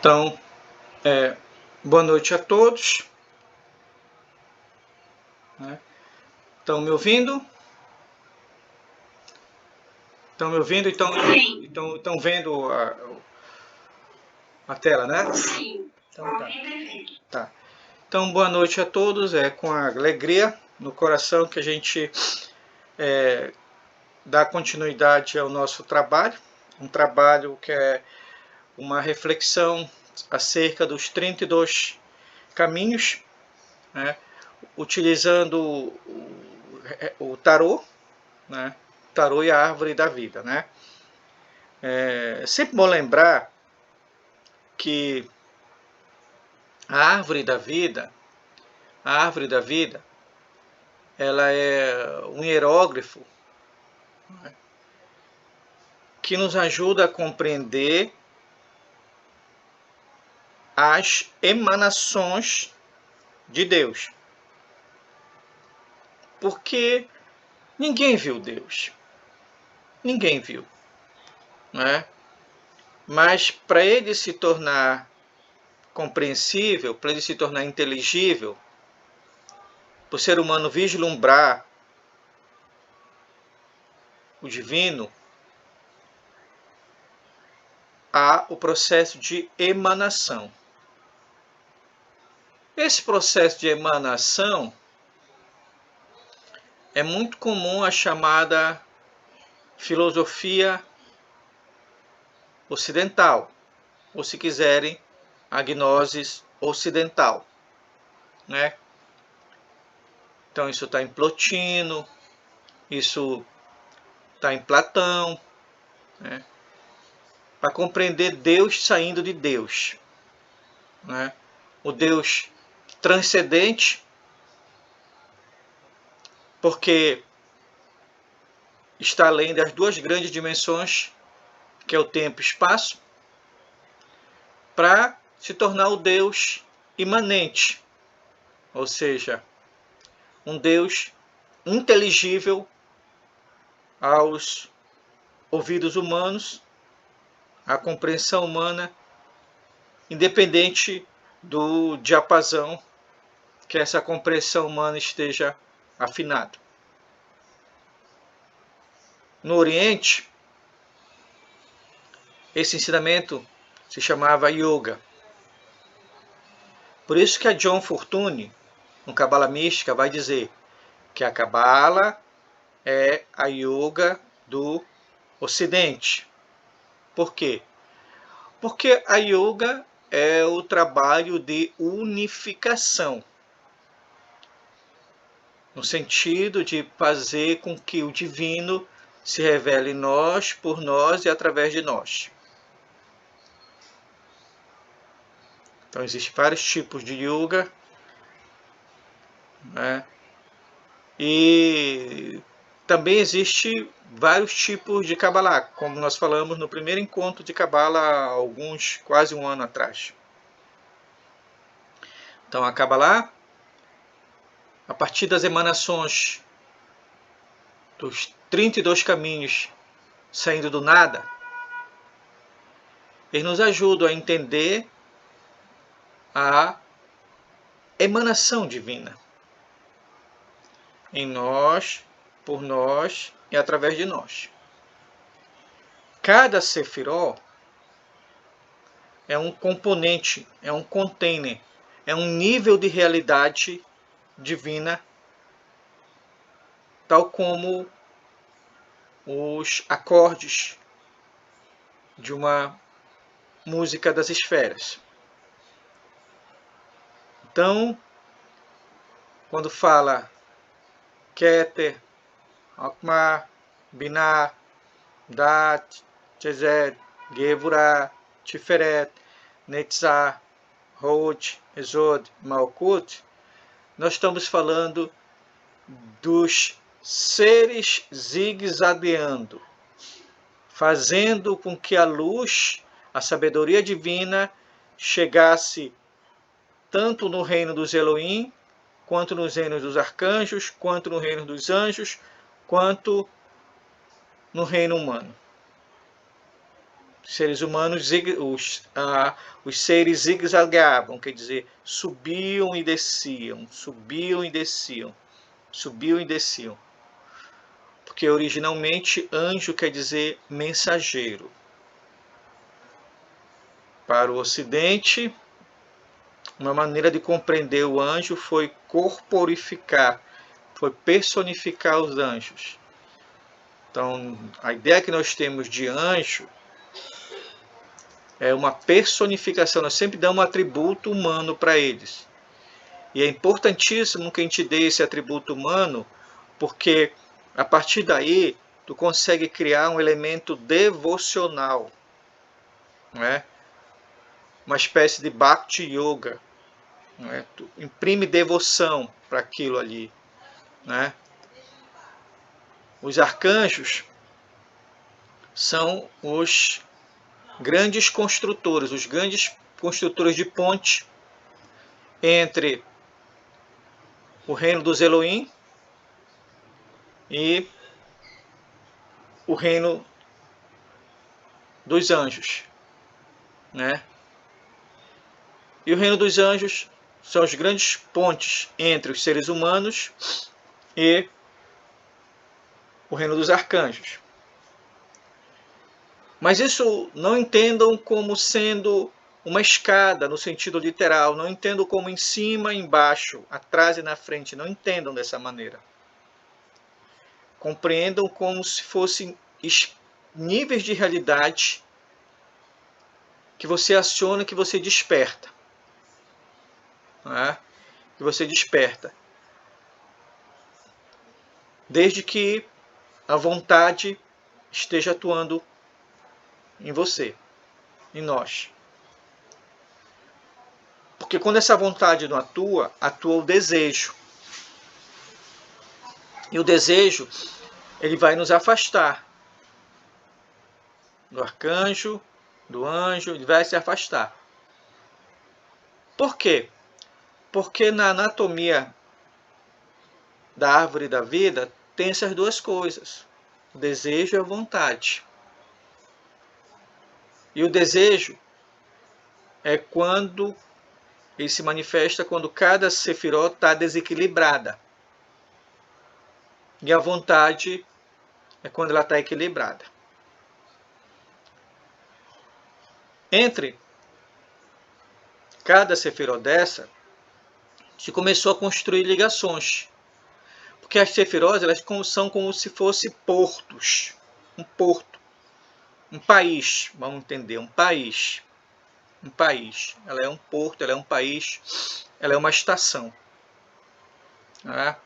Então, boa noite a todos. Estão me ouvindo? Estão me ouvindo? Estão vendo a tela, né? Sim. Então tá. Então, boa noite a todos. É com alegria no coração que a gente dá continuidade ao nosso trabalho. Um trabalho que é uma reflexão acerca dos 32 caminhos, né? Utilizando o tarô, né? Tarô e a árvore da vida, né? É sempre bom lembrar que a árvore da vida, ela é um hierógrafo, né, que nos ajuda a compreender as emanações de Deus. Porque ninguém viu Deus. Ninguém viu, né? Mas para ele se tornar compreensível, para ele se tornar inteligível, para o ser humano vislumbrar o divino, há o processo de emanação. Esse processo de emanação é muito comum a chamada filosofia ocidental, ou se quiserem, a gnosis ocidental, né? Então isso está em Plotino, isso está em Platão, né? Para compreender Deus saindo de Deus, né? O Deus transcendente, porque está além das duas grandes dimensões, que é o tempo e o espaço, para se tornar o Deus imanente, ou seja, um Deus inteligível aos ouvidos humanos, à compreensão humana, independente do diapasão que essa compreensão humana esteja afinada. No Oriente, esse ensinamento se chamava Yoga. Por isso que a John Fortune, no Cabala Mística, vai dizer que a Cabala é a Yoga do Ocidente. Por quê? Porque a Yoga é o trabalho de unificação, no sentido de fazer com que o divino se revele em nós, por nós e através de nós. Então existem vários tipos de yoga, né? E também existe vários tipos de Kabbalah, como nós falamos no primeiro encontro de Kabbalah, quase um ano atrás. Então a Kabbalah, a partir das emanações dos 32 caminhos saindo do nada, eles nos ajudam a entender a emanação divina em nós, por nós e através de nós. Cada sefiró é um componente, é um container, é um nível de realidade divina, tal como os acordes de uma música das esferas. Então, quando fala Keter, Akma, Binah, Dat, Chesed, Gevurah, Tiferet, Netzah, Hod, Esod, Malkut, nós estamos falando dos seres zigue-zagueando, fazendo com que a luz, a sabedoria divina, chegasse tanto no reino dos Elohim, quanto nos reinos dos arcanjos, quanto no reino dos anjos, quanto no reino humano. seres humanos, os seres zigue-zagueavam, quer dizer, subiam e desciam, subiam e desciam, subiam e desciam. Porque originalmente anjo quer dizer mensageiro. Para o Ocidente, uma maneira de compreender o anjo foi corporificar, foi personificar os anjos. Então, a ideia que nós temos de anjo é uma personificação, nós sempre damos um atributo humano para eles. E é importantíssimo que a gente dê esse atributo humano, porque a partir daí tu consegue criar um elemento devocional, né? Uma espécie de Bhakti Yoga, né? Tu imprime devoção para aquilo ali, né? Os arcanjos são os grandes construtores de ponte entre o reino dos Elohim e o reino dos anjos, né? E o reino dos anjos são os grandes pontes entre os seres humanos e o reino dos arcanjos. Mas isso não entendam como sendo uma escada no sentido literal, não entendam como em cima e embaixo, atrás e na frente, não entendam dessa maneira. Compreendam como se fossem níveis de realidade que você aciona, que você desperta. Né? Que você desperta. Desde que a vontade esteja atuando em você, em nós. Porque quando essa vontade não atua, atua o desejo. E o desejo, ele vai nos afastar do arcanjo, do anjo, ele vai se afastar. Por quê? Porque na anatomia da árvore da vida tem essas duas coisas, o desejo e a vontade. E o desejo é quando ele se manifesta quando cada sefiró está desequilibrada. E a vontade é quando ela está equilibrada. Entre cada sefiró dessa, se começou a construir ligações. Porque as sefirós, elas são como se fossem portos. Um porto. Um país, vamos entender, um país. Um país. Ela é um porto, ela é um país, ela é uma estação. Né?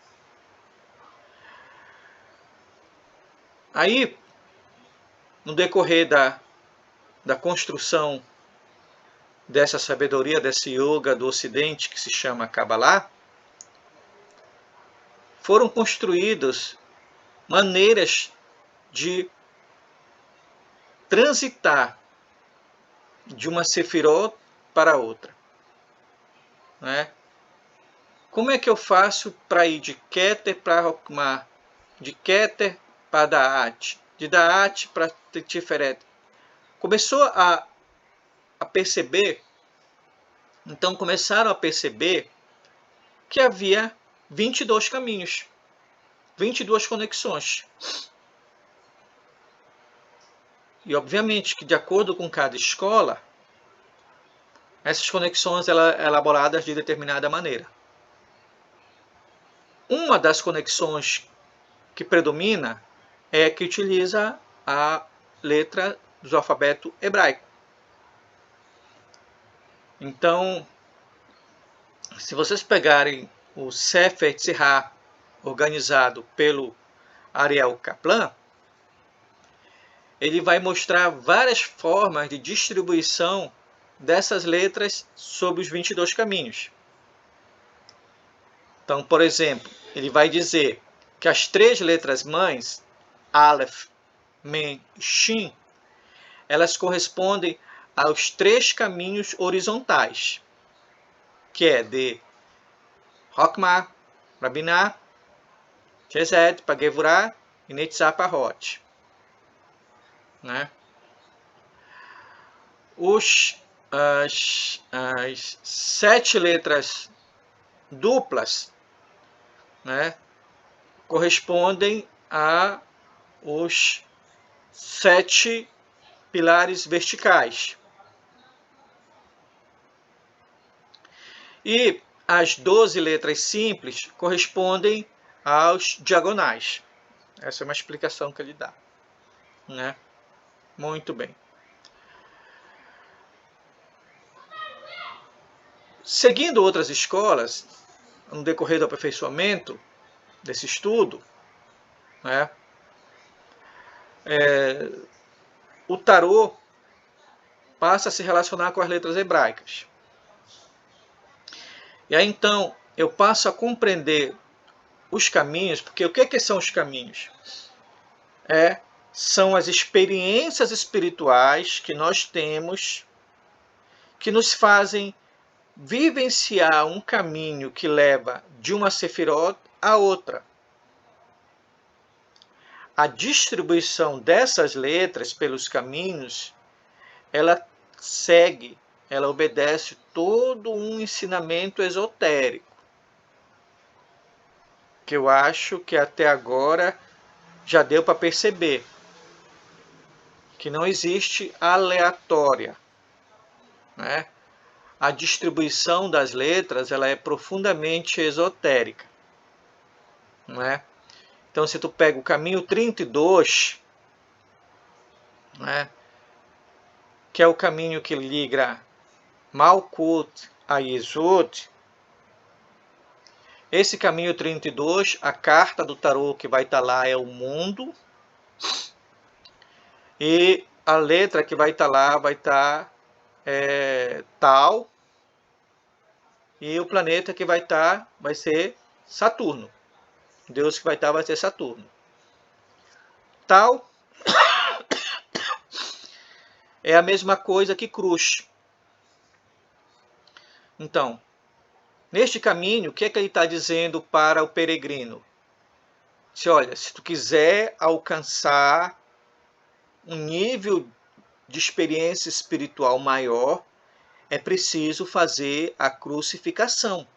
Aí, no decorrer da construção dessa sabedoria, desse yoga do Ocidente, que se chama Kabbalah, foram construídas maneiras de transitar de uma sefirot para outra. Né? Como é que eu faço para ir de Keter para Hokmah, de Keter para Da'at, de Da'at para Tiferet? Começou a perceber, então começaram a perceber que havia 22 caminhos, 22 conexões. E obviamente que de acordo com cada escola, essas conexões são elaboradas de determinada maneira. Uma das conexões que predomina é a que utiliza a letra do alfabeto hebraico. Então, se vocês pegarem o Sefer Tzihá organizado pelo Ariel Kaplan, ele vai mostrar várias formas de distribuição dessas letras sobre os 22 caminhos. Então, por exemplo, ele vai dizer que as 3 letras mães, Aleph, Mem e Shin, elas correspondem aos 3 caminhos horizontais, que é de Hokmah para Binah, Chesed para Gevurah e Netzah para Hod. Né? as 7 letras duplas, né, correspondem a os 7 pilares verticais. E as 12 letras simples correspondem aos diagonais. Essa é uma explicação que ele dá, né? Muito bem. Seguindo outras escolas, no decorrer do aperfeiçoamento desse estudo, né, o tarô passa a se relacionar com as letras hebraicas. E aí então eu passo a compreender os caminhos, porque o que são os caminhos? São as experiências espirituais que nós temos, que nos fazem vivenciar um caminho que leva de uma sefirot a outra. A distribuição dessas letras pelos caminhos, ela obedece todo um ensinamento esotérico, que eu acho que até agora já deu para perceber que não existe aleatória, né? A distribuição das letras, ela é profundamente esotérica, né? Então, se tu pega o caminho 32, né, que é o caminho que liga Malkut a Yesod, esse caminho 32, a carta do tarô que vai estar lá é o mundo, e a letra que vai estar lá vai estar Tal, e o planeta que vai estar vai ser Saturno. Deus que vai estar vai ser Saturno. Tal é a mesma coisa que cruz. Então, neste caminho, o que é que ele está dizendo para o peregrino? Olha, se tu quiser alcançar um nível de experiência espiritual maior, é preciso fazer a crucificação,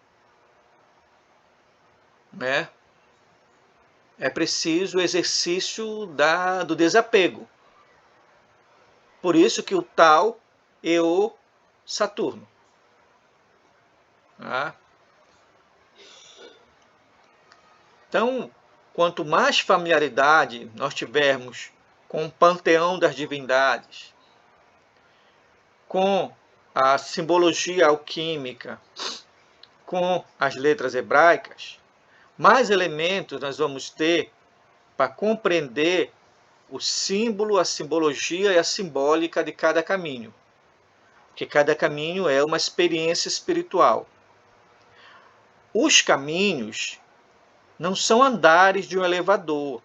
né? É preciso o exercício do desapego. Por isso que o Tal é o Saturno. Tá? Então, quanto mais familiaridade nós tivermos com o panteão das divindades, com a simbologia alquímica, com as letras hebraicas, mais elementos nós vamos ter para compreender o símbolo, a simbologia e a simbólica de cada caminho. Porque cada caminho é uma experiência espiritual. Os caminhos não são andares de um elevador.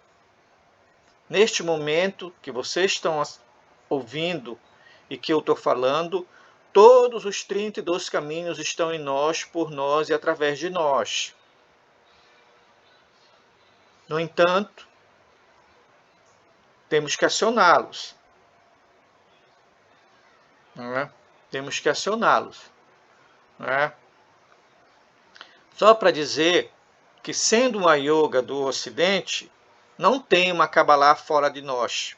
Neste momento que vocês estão ouvindo e que eu estou falando, todos os 32 caminhos estão em nós, por nós e através de nós. No entanto, temos que acioná-los. Temos que acioná-los. Só para dizer que, sendo uma yoga do Ocidente, não tem uma Kabbalah fora de nós.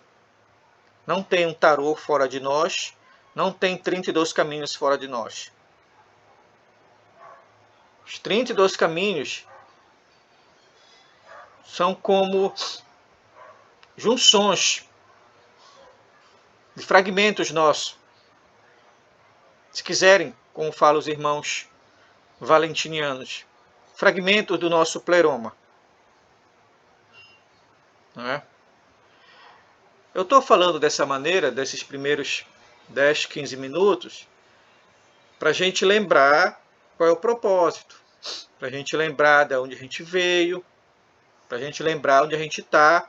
Não tem um tarô fora de nós. Não tem 32 caminhos fora de nós. Os 32 caminhos são como junções de fragmentos nossos. Se quiserem, como falam os irmãos valentinianos, fragmentos do nosso pleroma. Eu estou falando dessa maneira, desses primeiros 10, 15 minutos, para a gente lembrar qual é o propósito, para a gente lembrar de onde a gente veio, para a gente lembrar onde a gente está,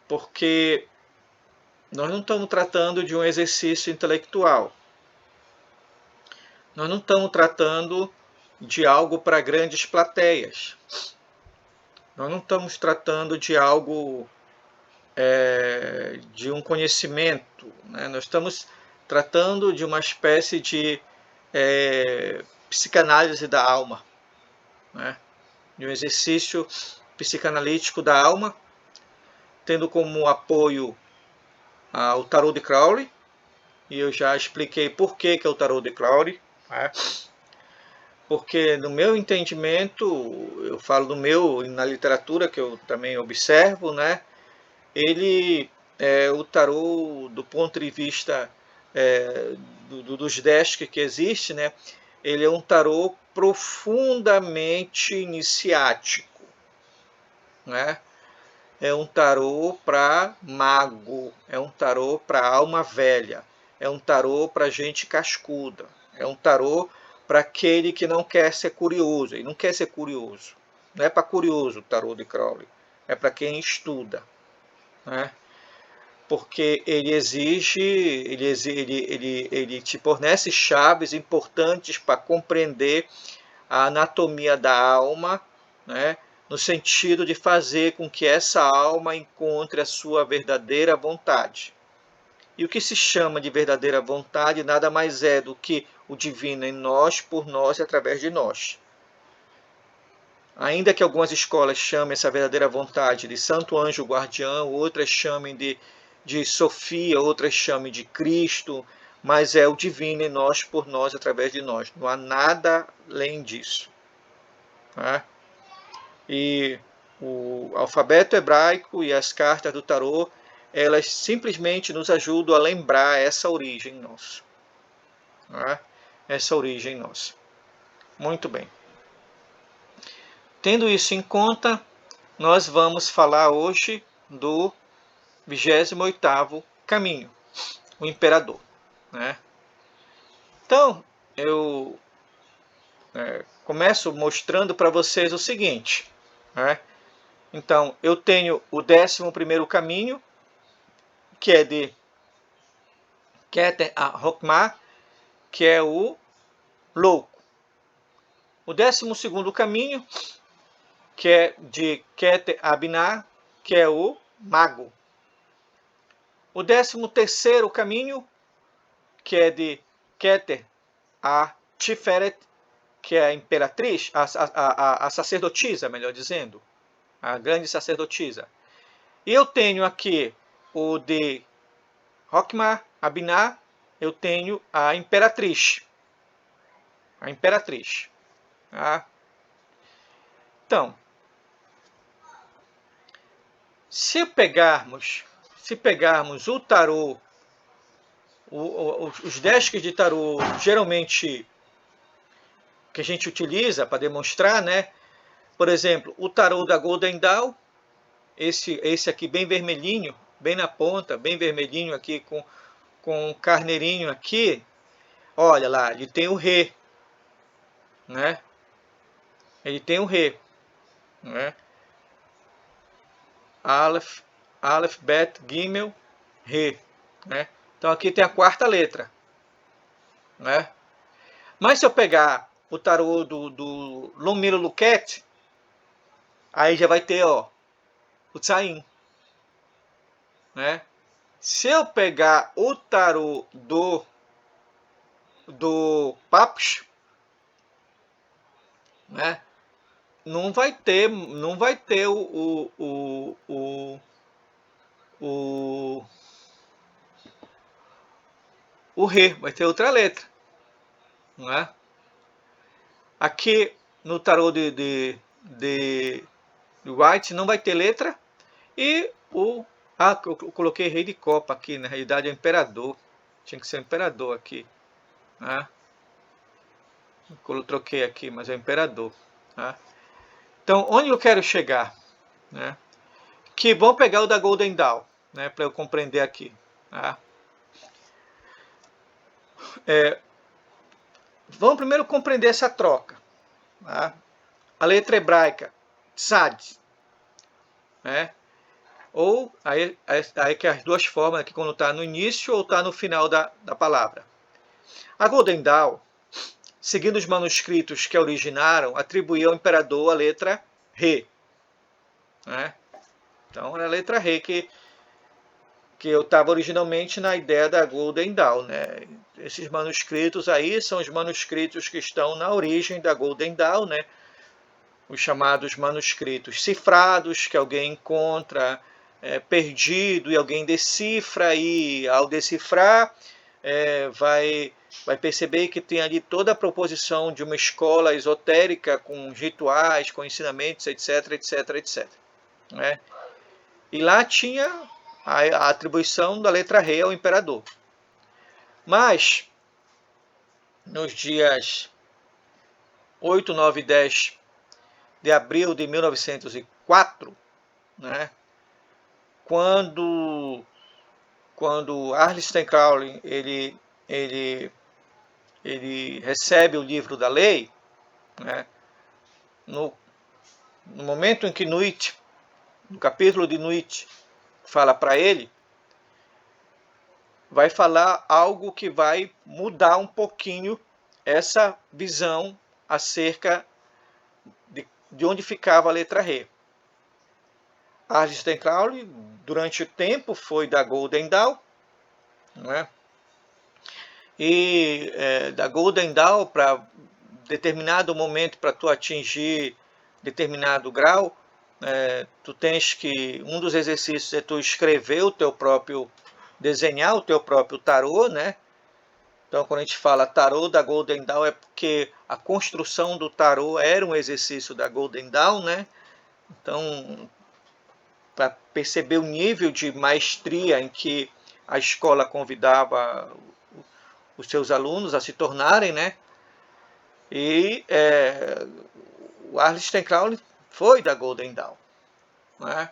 porque nós não estamos tratando de um exercício intelectual. Nós não estamos tratando de algo para grandes plateias. Nós não estamos tratando de algo de um conhecimento. Né? Nós estamos tratando de uma espécie de psicanálise da alma, né? De um exercício psicanalítico da alma, tendo como apoio o tarô de Crowley, e eu já expliquei por que é o tarô de Crowley, né? Porque no meu entendimento, eu falo do meu, na literatura que eu também observo, né? Ele o tarô do ponto de vista dos decks que existe, né? Ele é um tarô profundamente iniciático, né? É um tarô para mago, é um tarô para alma velha, é um tarô para gente cascuda, é um tarô para aquele que não quer ser curioso. Ele não quer ser curioso. Não é para curioso o tarô de Crowley, é para quem estuda, né? Porque ele exige, ele te fornece chaves importantes para compreender a anatomia da alma, né? No sentido de fazer com que essa alma encontre a sua verdadeira vontade. E o que se chama de verdadeira vontade nada mais é do que o divino em nós, por nós e através de nós. Ainda que algumas escolas chamem essa verdadeira vontade de Santo Anjo Guardião, outras chamem de Sofia, outras chamem de Cristo, mas é o divino em nós, por nós, através de nós. Não há nada além disso. Tá? E o alfabeto hebraico e as cartas do tarô, elas simplesmente nos ajudam a lembrar essa origem nossa. Tá? Essa origem nossa. Muito bem. Tendo isso em conta, nós vamos falar hoje do 28º caminho, o imperador, né? Então, eu começo mostrando para vocês o seguinte, né? Então, eu tenho o 11º caminho, que é de Keter a Hokmah, que é o louco. O 12º caminho, que é de Keter a Binah, que é o mago. O 13º caminho, que é de Keter a Tiferet, que é a imperatriz, a sacerdotisa, melhor dizendo, a grande sacerdotisa. E eu tenho aqui o de Hokmah, a Binah, eu tenho a imperatriz. A imperatriz. Tá? Então, se pegarmos o tarô, os decks de tarô, geralmente que a gente utiliza para demonstrar, né? Por exemplo, o tarô da Golden Dawn, esse aqui bem vermelhinho, bem na ponta, bem vermelhinho aqui com um carneirinho aqui. Olha lá, ele tem o Rê, né? Ele tem o Rê, né? Aleph, Bet, Gimel, Rê, né? Então aqui tem a quarta letra, né? Mas se eu pegar o tarô do Lomilo Luquete, aí já vai ter, ó, o Tsain, né? Se eu pegar o tarô do Papos, né? Não vai ter o Rê, vai ter outra letra, não é? Aqui no tarô de White não vai ter letra. E eu coloquei rei de copa aqui, na realidade é o imperador. Tinha que ser o imperador aqui, né? Eu troquei aqui, mas é o imperador, né? Então, onde eu quero chegar, né? Que vamos pegar o da Golden Dawn, né? Para eu compreender aqui, tá? Vamos primeiro compreender essa troca, tá? A letra hebraica, Tzad, né? Ou aí que as duas formas, aqui quando está no início ou está no final da palavra. A Golden Dawn, seguindo os manuscritos que a originaram, atribuía ao imperador a letra Rê, né? Então era a letra Rê que que eu estava originalmente na ideia da Golden Dawn, né? Esses manuscritos aí são os manuscritos que estão na origem da Golden Dawn, né? Os chamados manuscritos cifrados, que alguém encontra perdido e alguém decifra, e ao decifrar vai perceber que tem ali toda a proposição de uma escola esotérica com rituais, com ensinamentos, etc, etc, etc. Né? E lá tinha a atribuição da letra rei ao imperador. Mas, nos dias 8, 9 e 10 de abril de 1904, né, quando Aleister Crowley ele recebe o livro da lei, né, no momento em que Nuit, no capítulo de Nuit, fala para ele, vai falar algo que vai mudar um pouquinho essa visão acerca de onde ficava a letra Rê. Aleister Crowley, durante o tempo, foi da Golden Dawn, né? E da Golden Dawn, para determinado momento, para tu atingir determinado grau, tu tens que, um dos exercícios é tu escrever o teu próprio, desenhar o teu próprio tarô, né? Então, quando a gente fala tarô da Golden Dawn, é porque a construção do tarô era um exercício da Golden Dawn, né? Então, para perceber o nível de maestria em que a escola convidava os seus alunos a se tornarem, né? E o Aleister Crowley foi da Golden Dawn, né?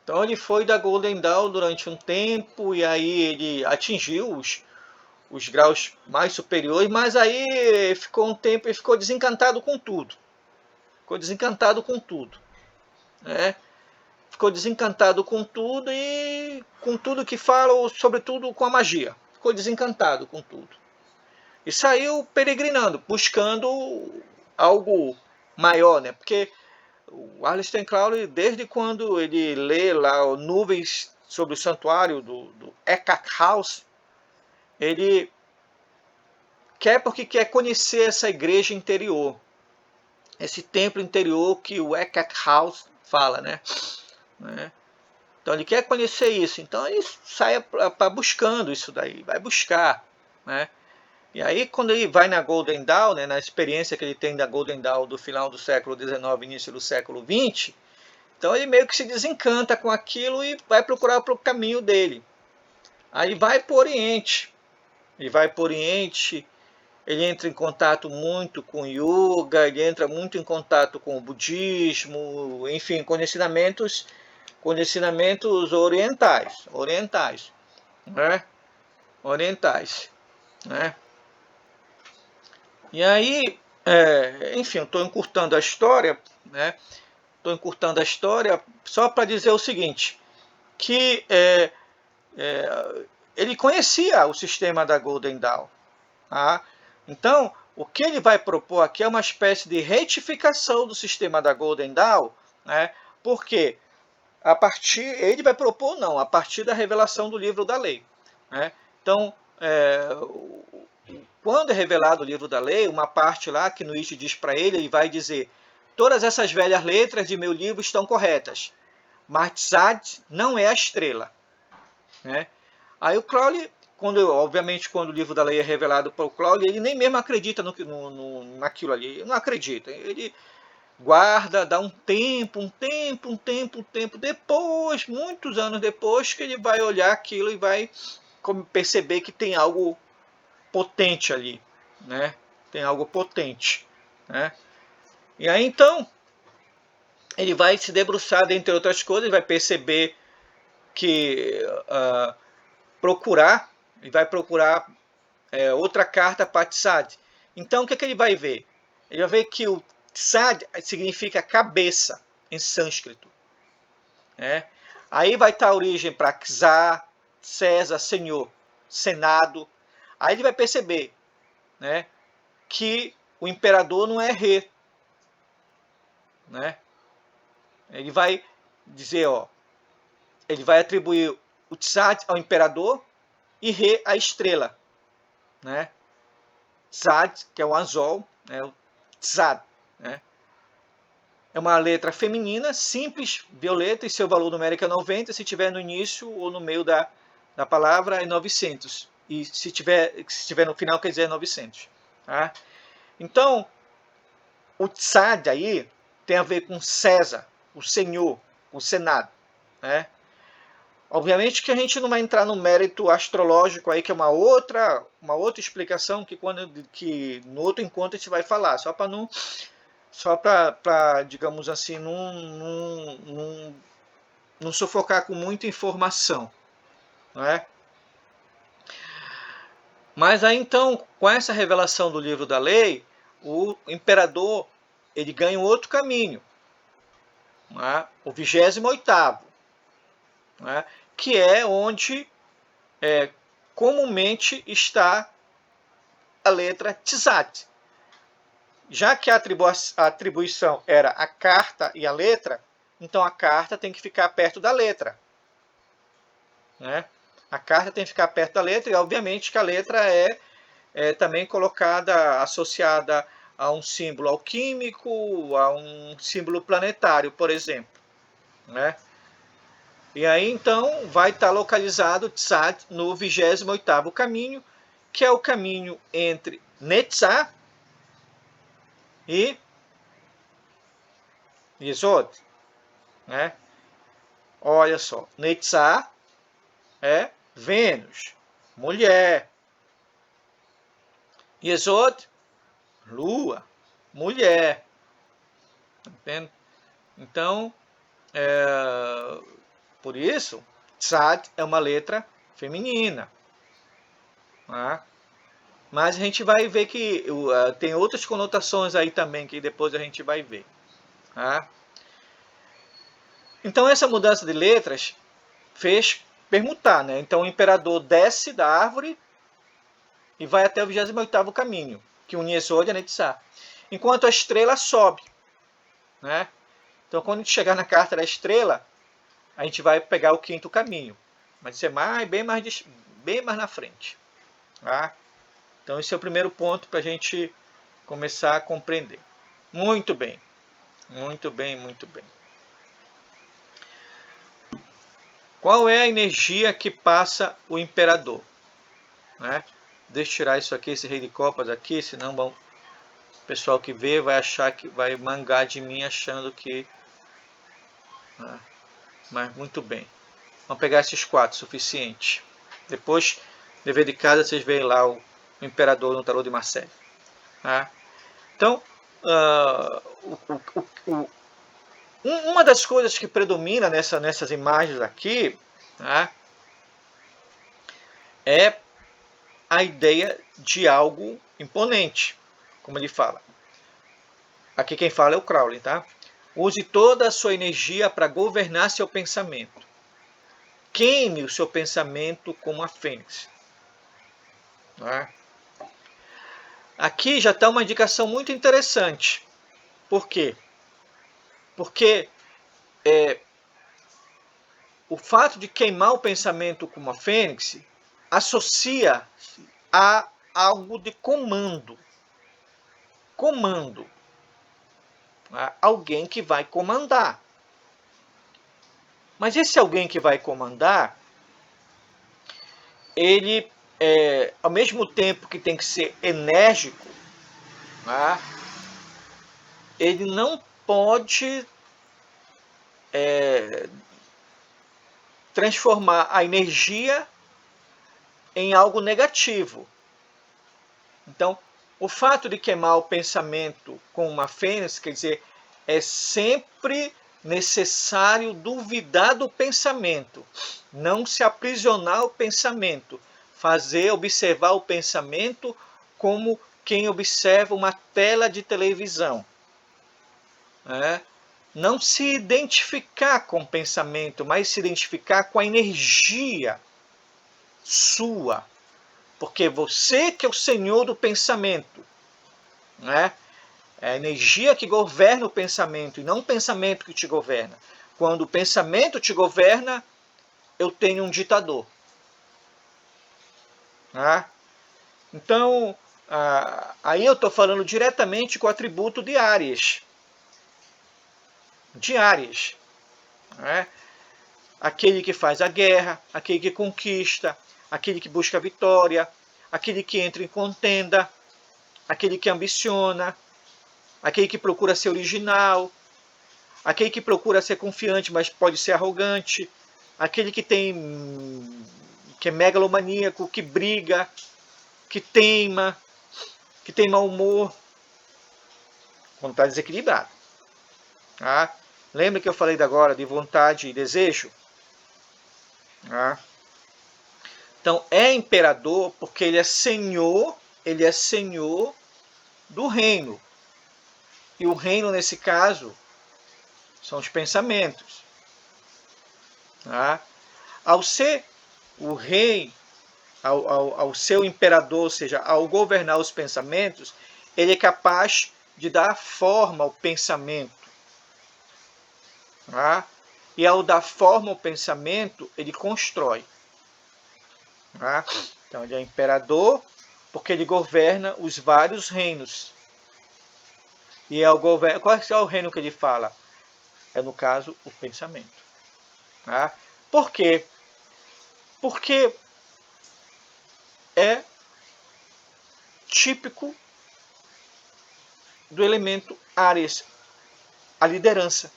Então ele foi da Golden Dawn durante um tempo e aí ele atingiu os graus mais superiores, mas aí ficou um tempo e ficou desencantado com tudo. Ficou desencantado com tudo, né? Ficou desencantado com tudo e com tudo que fala, sobretudo com a magia. Ficou desencantado com tudo. E saiu peregrinando, buscando algo maior, né? Porque o Aleister Crowley, desde quando ele lê lá Nuvens sobre o Santuário do Eckhart House, ele quer porque quer conhecer essa igreja interior, esse templo interior que o Eckhart House fala, né? Então ele quer conhecer isso, então ele sai para buscando isso daí, vai buscar, né? E aí quando ele vai na Golden Dawn, né, na experiência que ele tem da Golden Dawn do final do século XIX, início do século XX, então ele meio que se desencanta com aquilo e vai procurar o caminho dele. Aí vai para o Oriente, ele entra em contato muito com o yoga, ele entra muito em contato com o budismo, enfim, com ensinamentos orientais, né? Né? E aí, enfim, eu estou encurtando a história, né? Estou encurtando a história só para dizer o seguinte, que ele conhecia o sistema da Golden Dawn, tá? Então, o que ele vai propor aqui é uma espécie de retificação do sistema da Golden Dawn, né? Porque ele vai propor não, a partir da revelação do livro da lei, né? Então, quando é revelado o livro da lei, uma parte lá que Nietzsche diz para ele vai dizer: todas essas velhas letras de meu livro estão corretas, mas Tzad não é a estrela, né? Aí o Crowley, obviamente, quando o livro da lei é revelado para o Crowley, ele nem mesmo acredita naquilo ali, ele não acredita, ele guarda, dá um tempo, depois, muitos anos depois, que ele vai olhar aquilo e vai perceber que tem algo potente ali, né? Tem algo potente, né? E aí então ele vai se debruçar, dentre outras coisas, ele vai perceber que ele vai procurar outra carta para Tzad. Então o que ele vai ver? Ele vai ver que o Tzad significa cabeça em sânscrito, né? Aí vai estar a origem para Czar, César, Senhor, Senado. Aí ele vai perceber, né, que o imperador não é rei, né? Ele vai dizer, ele vai atribuir o Tzad ao imperador e Re a estrela, né? Tzad, que é o anzol, né? O Tzad, né? É uma letra feminina, simples, violeta, e seu valor numérico é 90. Se tiver no início ou no meio da palavra, é 900. E se tiver no final, quer dizer 900. Tá? Então, o Tzad aí tem a ver com César, o Senhor, o Senado. Né? Obviamente que a gente não vai entrar no mérito astrológico aí, que é uma outra explicação que no outro encontro a gente vai falar, só para, digamos assim, não sufocar com muita informação, não é? Mas aí então, com essa revelação do livro da lei, o imperador ele ganha um outro caminho, não é? O 28º, não é? Que é onde comumente está a letra Tzad. Já que a atribuição era a carta e a letra, então a carta tem que ficar perto da letra. Né? A carta tem que ficar perto da letra e, obviamente, que a letra é também colocada, associada a um símbolo alquímico, a um símbolo planetário, por exemplo. Né? E aí, então, vai estar localizado Tzad no 28º caminho, que é o caminho entre Netzah e Yesod. Né? Olha só, Netzah é Vênus, mulher. Yesod, lua, mulher. Entende? Então, por isso, Tzad é uma letra feminina. Tá? Mas a gente vai ver que tem outras conotações aí também, que depois a gente vai ver. Tá? Então, essa mudança de letras fez permutar. Né? Então, o imperador desce da árvore e vai até o 28º caminho, que une Yesod e Netzah. Enquanto a estrela sobe. Né? Então, quando a gente chegar na carta da estrela, a gente vai pegar o 5º caminho. Mas isso é bem mais na frente. Tá? Então, esse é o primeiro ponto para a gente começar a compreender. Muito bem. Muito bem, muito bem. Qual é a energia que passa o imperador? Né? Deixa eu tirar isso aqui, esse rei de copas aqui, senão o pessoal que vê vai achar que vai mangar de mim achando que... Mas muito bem. Vamos pegar esses 4, suficiente. Depois, dever de casa, vocês veem lá o imperador no tarô de Marseille. Tá? Então, uma das coisas que predomina nessas imagens aqui, tá? É a ideia de algo imponente, como ele fala. Aqui quem fala é o Crowley, tá? Use toda a sua energia para governar seu pensamento. Queime o seu pensamento como a fênix. Tá? Aqui já está uma indicação muito interessante. Por quê? Porque o fato de queimar o pensamento como a fênix associa a algo de comando. Comando. Alguém que vai comandar. Mas esse alguém que vai comandar, ele, ao mesmo tempo que tem que ser enérgico, ele não pode transformar a energia em algo negativo. Então, o fato de queimar o pensamento com uma fênix, quer dizer, é sempre necessário duvidar do pensamento, não se aprisionar ao pensamento, observar o pensamento como quem observa uma tela de televisão. Não se identificar com o pensamento, mas se identificar com a energia sua. Porque você que é o senhor do pensamento. É a energia que governa o pensamento e não o pensamento que te governa. Quando o pensamento te governa, eu tenho um ditador. Tá? Então, aí eu estou falando diretamente com o atributo de Áries. De Áries. Né? Aquele que faz a guerra, aquele que conquista, aquele que busca a vitória, aquele que entra em contenda, aquele que ambiciona, aquele que procura ser original, aquele que procura ser confiante, mas pode ser arrogante, aquele que é megalomaníaco, que briga, que teima, que tem mau humor, quando está desequilibrado. Tá? Lembra que eu falei agora de vontade e desejo? Tá? Então é imperador porque ele é senhor do reino. E o reino, nesse caso, são os pensamentos. Tá? Ao ser o rei, ao ser o imperador, ou seja, ao governar os pensamentos, ele é capaz de dar forma ao pensamento. Tá? E ao dar forma ao pensamento, ele constrói. Tá? Então ele é imperador porque ele governa os vários reinos. E qual é o reino que ele fala? É, no caso, o pensamento. Tá? Por quê? Porque é típico do elemento Áries, a liderança.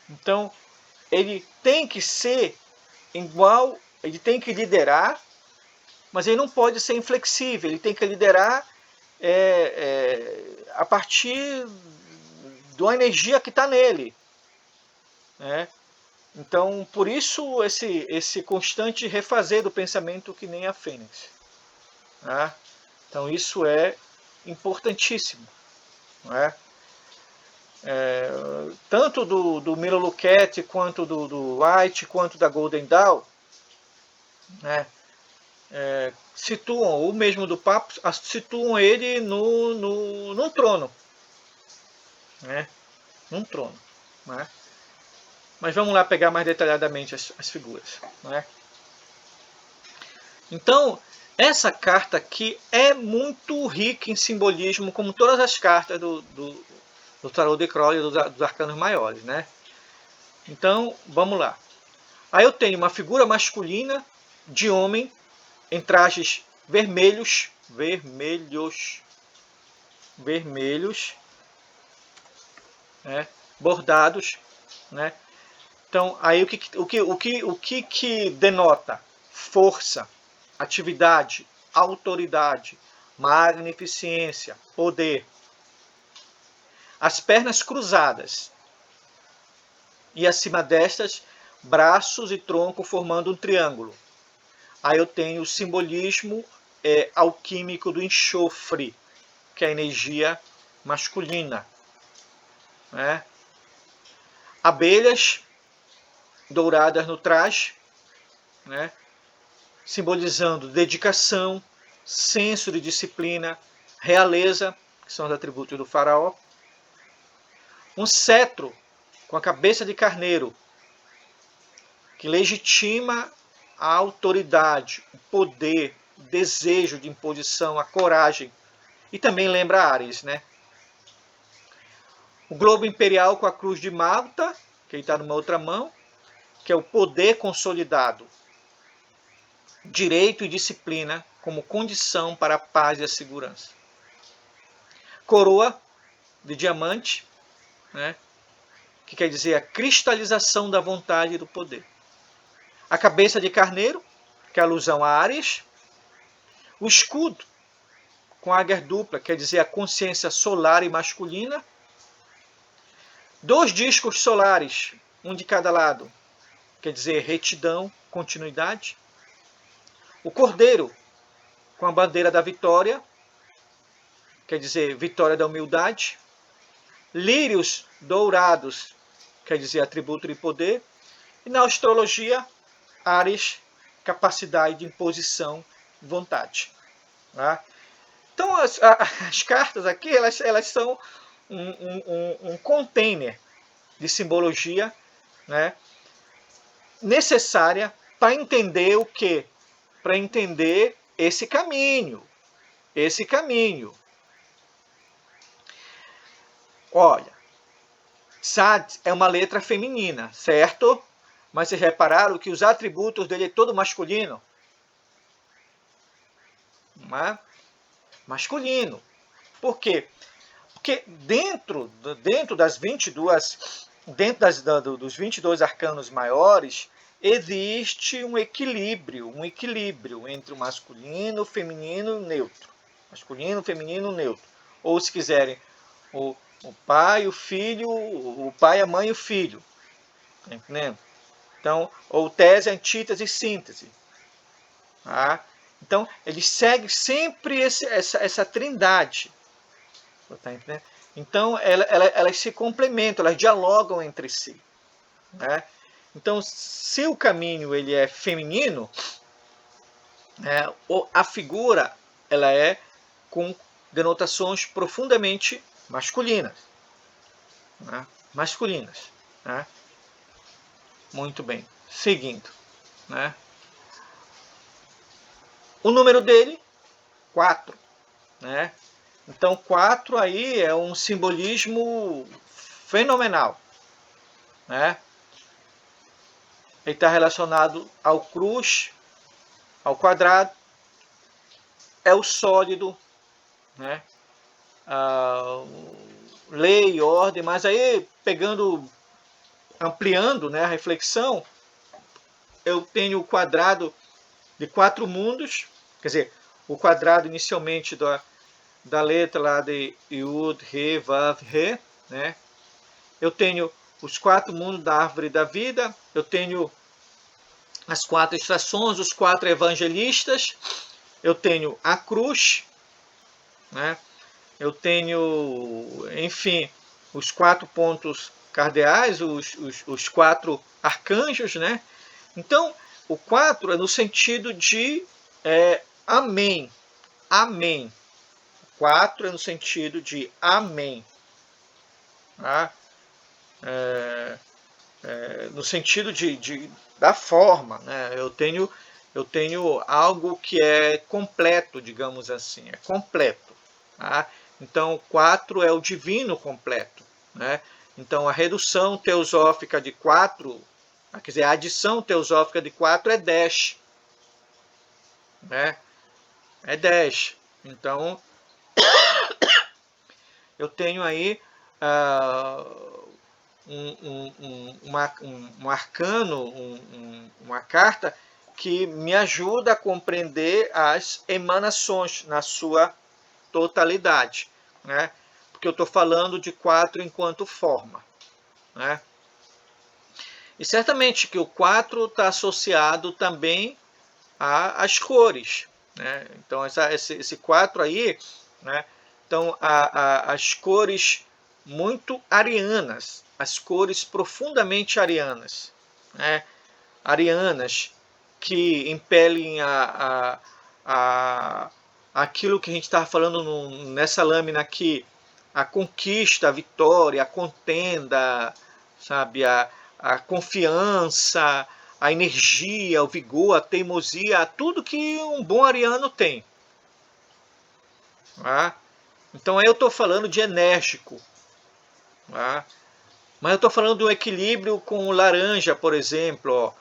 Então, ele tem que ser igual, ele tem que liderar, mas ele não pode ser inflexível, ele tem que liderar a partir da energia que está nele. Né? Então, por isso, esse constante refazer do pensamento que nem a fênix. Né? Então, isso é importantíssimo. Né? Tanto do Milo Luckett, quanto do White, quanto da Golden Dawn, né? Situam, ou mesmo do Papo, situam ele num trono. Né? Num trono. Né? Mas vamos lá pegar mais detalhadamente as figuras. Né? Então, essa carta aqui é muito rica em simbolismo, como todas as cartas do Tarot de Crowley, dos arcanos maiores. Né? Então, vamos lá. Aí eu tenho uma figura masculina de homem em trajes vermelhos, né? Bordados. Né? Então, aí o que denota? Força, atividade, autoridade, magnificência, poder. As pernas cruzadas. E acima destas, braços e tronco formando um triângulo. Aí eu tenho o simbolismo alquímico do enxofre, que é a energia masculina. Né? Abelhas douradas no traje, né? Simbolizando dedicação, senso de disciplina, realeza, que são os atributos do faraó. Um cetro com a cabeça de carneiro, que legitima a autoridade, o poder, o desejo de imposição, a coragem. E também lembra Áries, né? O globo imperial com a cruz de Malta, que está numa outra mão, que é o poder consolidado. Direito e disciplina como condição para a paz e a segurança. Coroa de diamante, né? Que quer dizer a cristalização da vontade e do poder. A cabeça de carneiro, que é alusão a Áries. O escudo, com a águia dupla, quer dizer a consciência solar e masculina. 2 discos solares, um de cada lado, quer dizer retidão, continuidade. O cordeiro, com a bandeira da vitória, quer dizer vitória da humildade. Lírios dourados, quer dizer atributo de poder. E na astrologia, Áries, capacidade de imposição, vontade. Tá? Então as cartas aqui elas são um container de simbologia, né? necessária para entender o quê? Para entender esse caminho. Esse caminho. Olha, Sad é uma letra feminina, certo? Mas vocês repararam que os atributos dele é todo masculino? Não é? Masculino. Por quê? Porque dentro das 22, dos 22 arcanos maiores, existe um equilíbrio entre o masculino, o feminino e o neutro. Masculino, feminino, neutro. Ou, se quiserem, o pai, o filho, o pai, a mãe e o filho. Tá entendendo? Então, ou tese, antítese e síntese. Tá? Então, ele segue sempre essa trindade. Tá entendendo? Então, elas se complementam, elas dialogam entre si. Né? Então, se o caminho ele é feminino, a figura ela é com denotações profundamente masculinas. Né? Masculinas. Né? Muito bem. Seguindo. Né? O número dele, 4. Né? Então, 4 aí é um simbolismo fenomenal. Né? Ele está relacionado ao cruz, ao quadrado, é o sólido, né? Lei, ordem, mas aí ampliando, né, a reflexão, eu tenho o quadrado de 4 mundos, quer dizer, o quadrado inicialmente da letra lá de Yud, Re, Vav, Re, né? Eu tenho os 4 mundos da árvore da vida, eu tenho as 4 estações, os 4 evangelistas, eu tenho a cruz, né? Eu tenho, enfim, os 4 pontos cardeais, os 4 arcanjos, né? Então, o 4 é no sentido de amém, amém. 4 é no sentido de amém. Tá? No sentido da forma, né? Eu tenho algo que é completo, digamos assim, é completo. Tá? Então, 4 é o divino completo. Né? Então, a redução teosófica de 4, quer dizer, a adição teosófica de 4 é 10. Né? É 10. Então, eu tenho aí um arcano, uma carta que me ajuda a compreender as emanações na sua totalidade, né? Porque eu estou falando de 4 enquanto forma, né? E certamente que o 4 está associado também às cores, né? Então esse 4 aí, né? Então as cores muito arianas, as cores profundamente arianas, né? Arianas que impelem aquilo que a gente estava falando nessa lâmina aqui, a conquista, a vitória, a contenda, sabe, a confiança, a energia, o vigor, a teimosia, tudo que um bom ariano tem. Tá? Então aí eu estou falando de enérgico. Tá? Mas eu estou falando do equilíbrio com o laranja, por exemplo. Ó.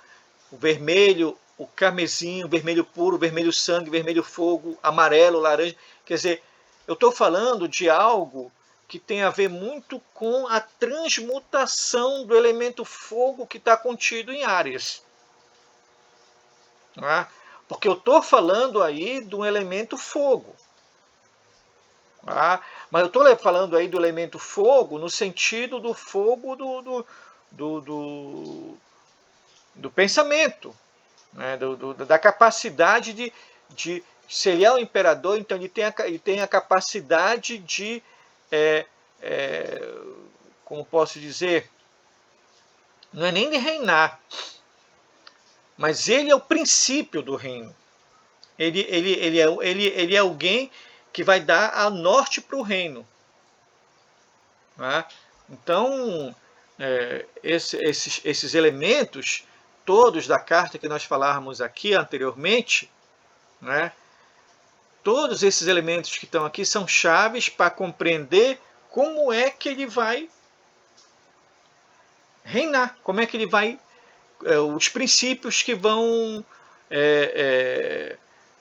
O vermelho, o carmesim, o vermelho puro, o vermelho sangue, o vermelho fogo, amarelo, laranja. Quer dizer, eu estou falando de algo que tem a ver muito com a transmutação do elemento fogo que está contido em Áries. Tá? Porque eu estou falando aí do elemento fogo. Tá? Mas eu estou falando aí do elemento fogo no sentido do fogo do pensamento, né? Da capacidade de se ele é o imperador, então ele tem a capacidade de, como posso dizer, não é nem de reinar, mas ele é o princípio do reino. Ele é alguém que vai dar a norte para o reino. Né? Então, esses elementos, todos da carta que nós falávamos aqui anteriormente, né? Todos esses elementos que estão aqui são chaves para compreender como é que ele vai reinar, como é que ele vai, os princípios que vão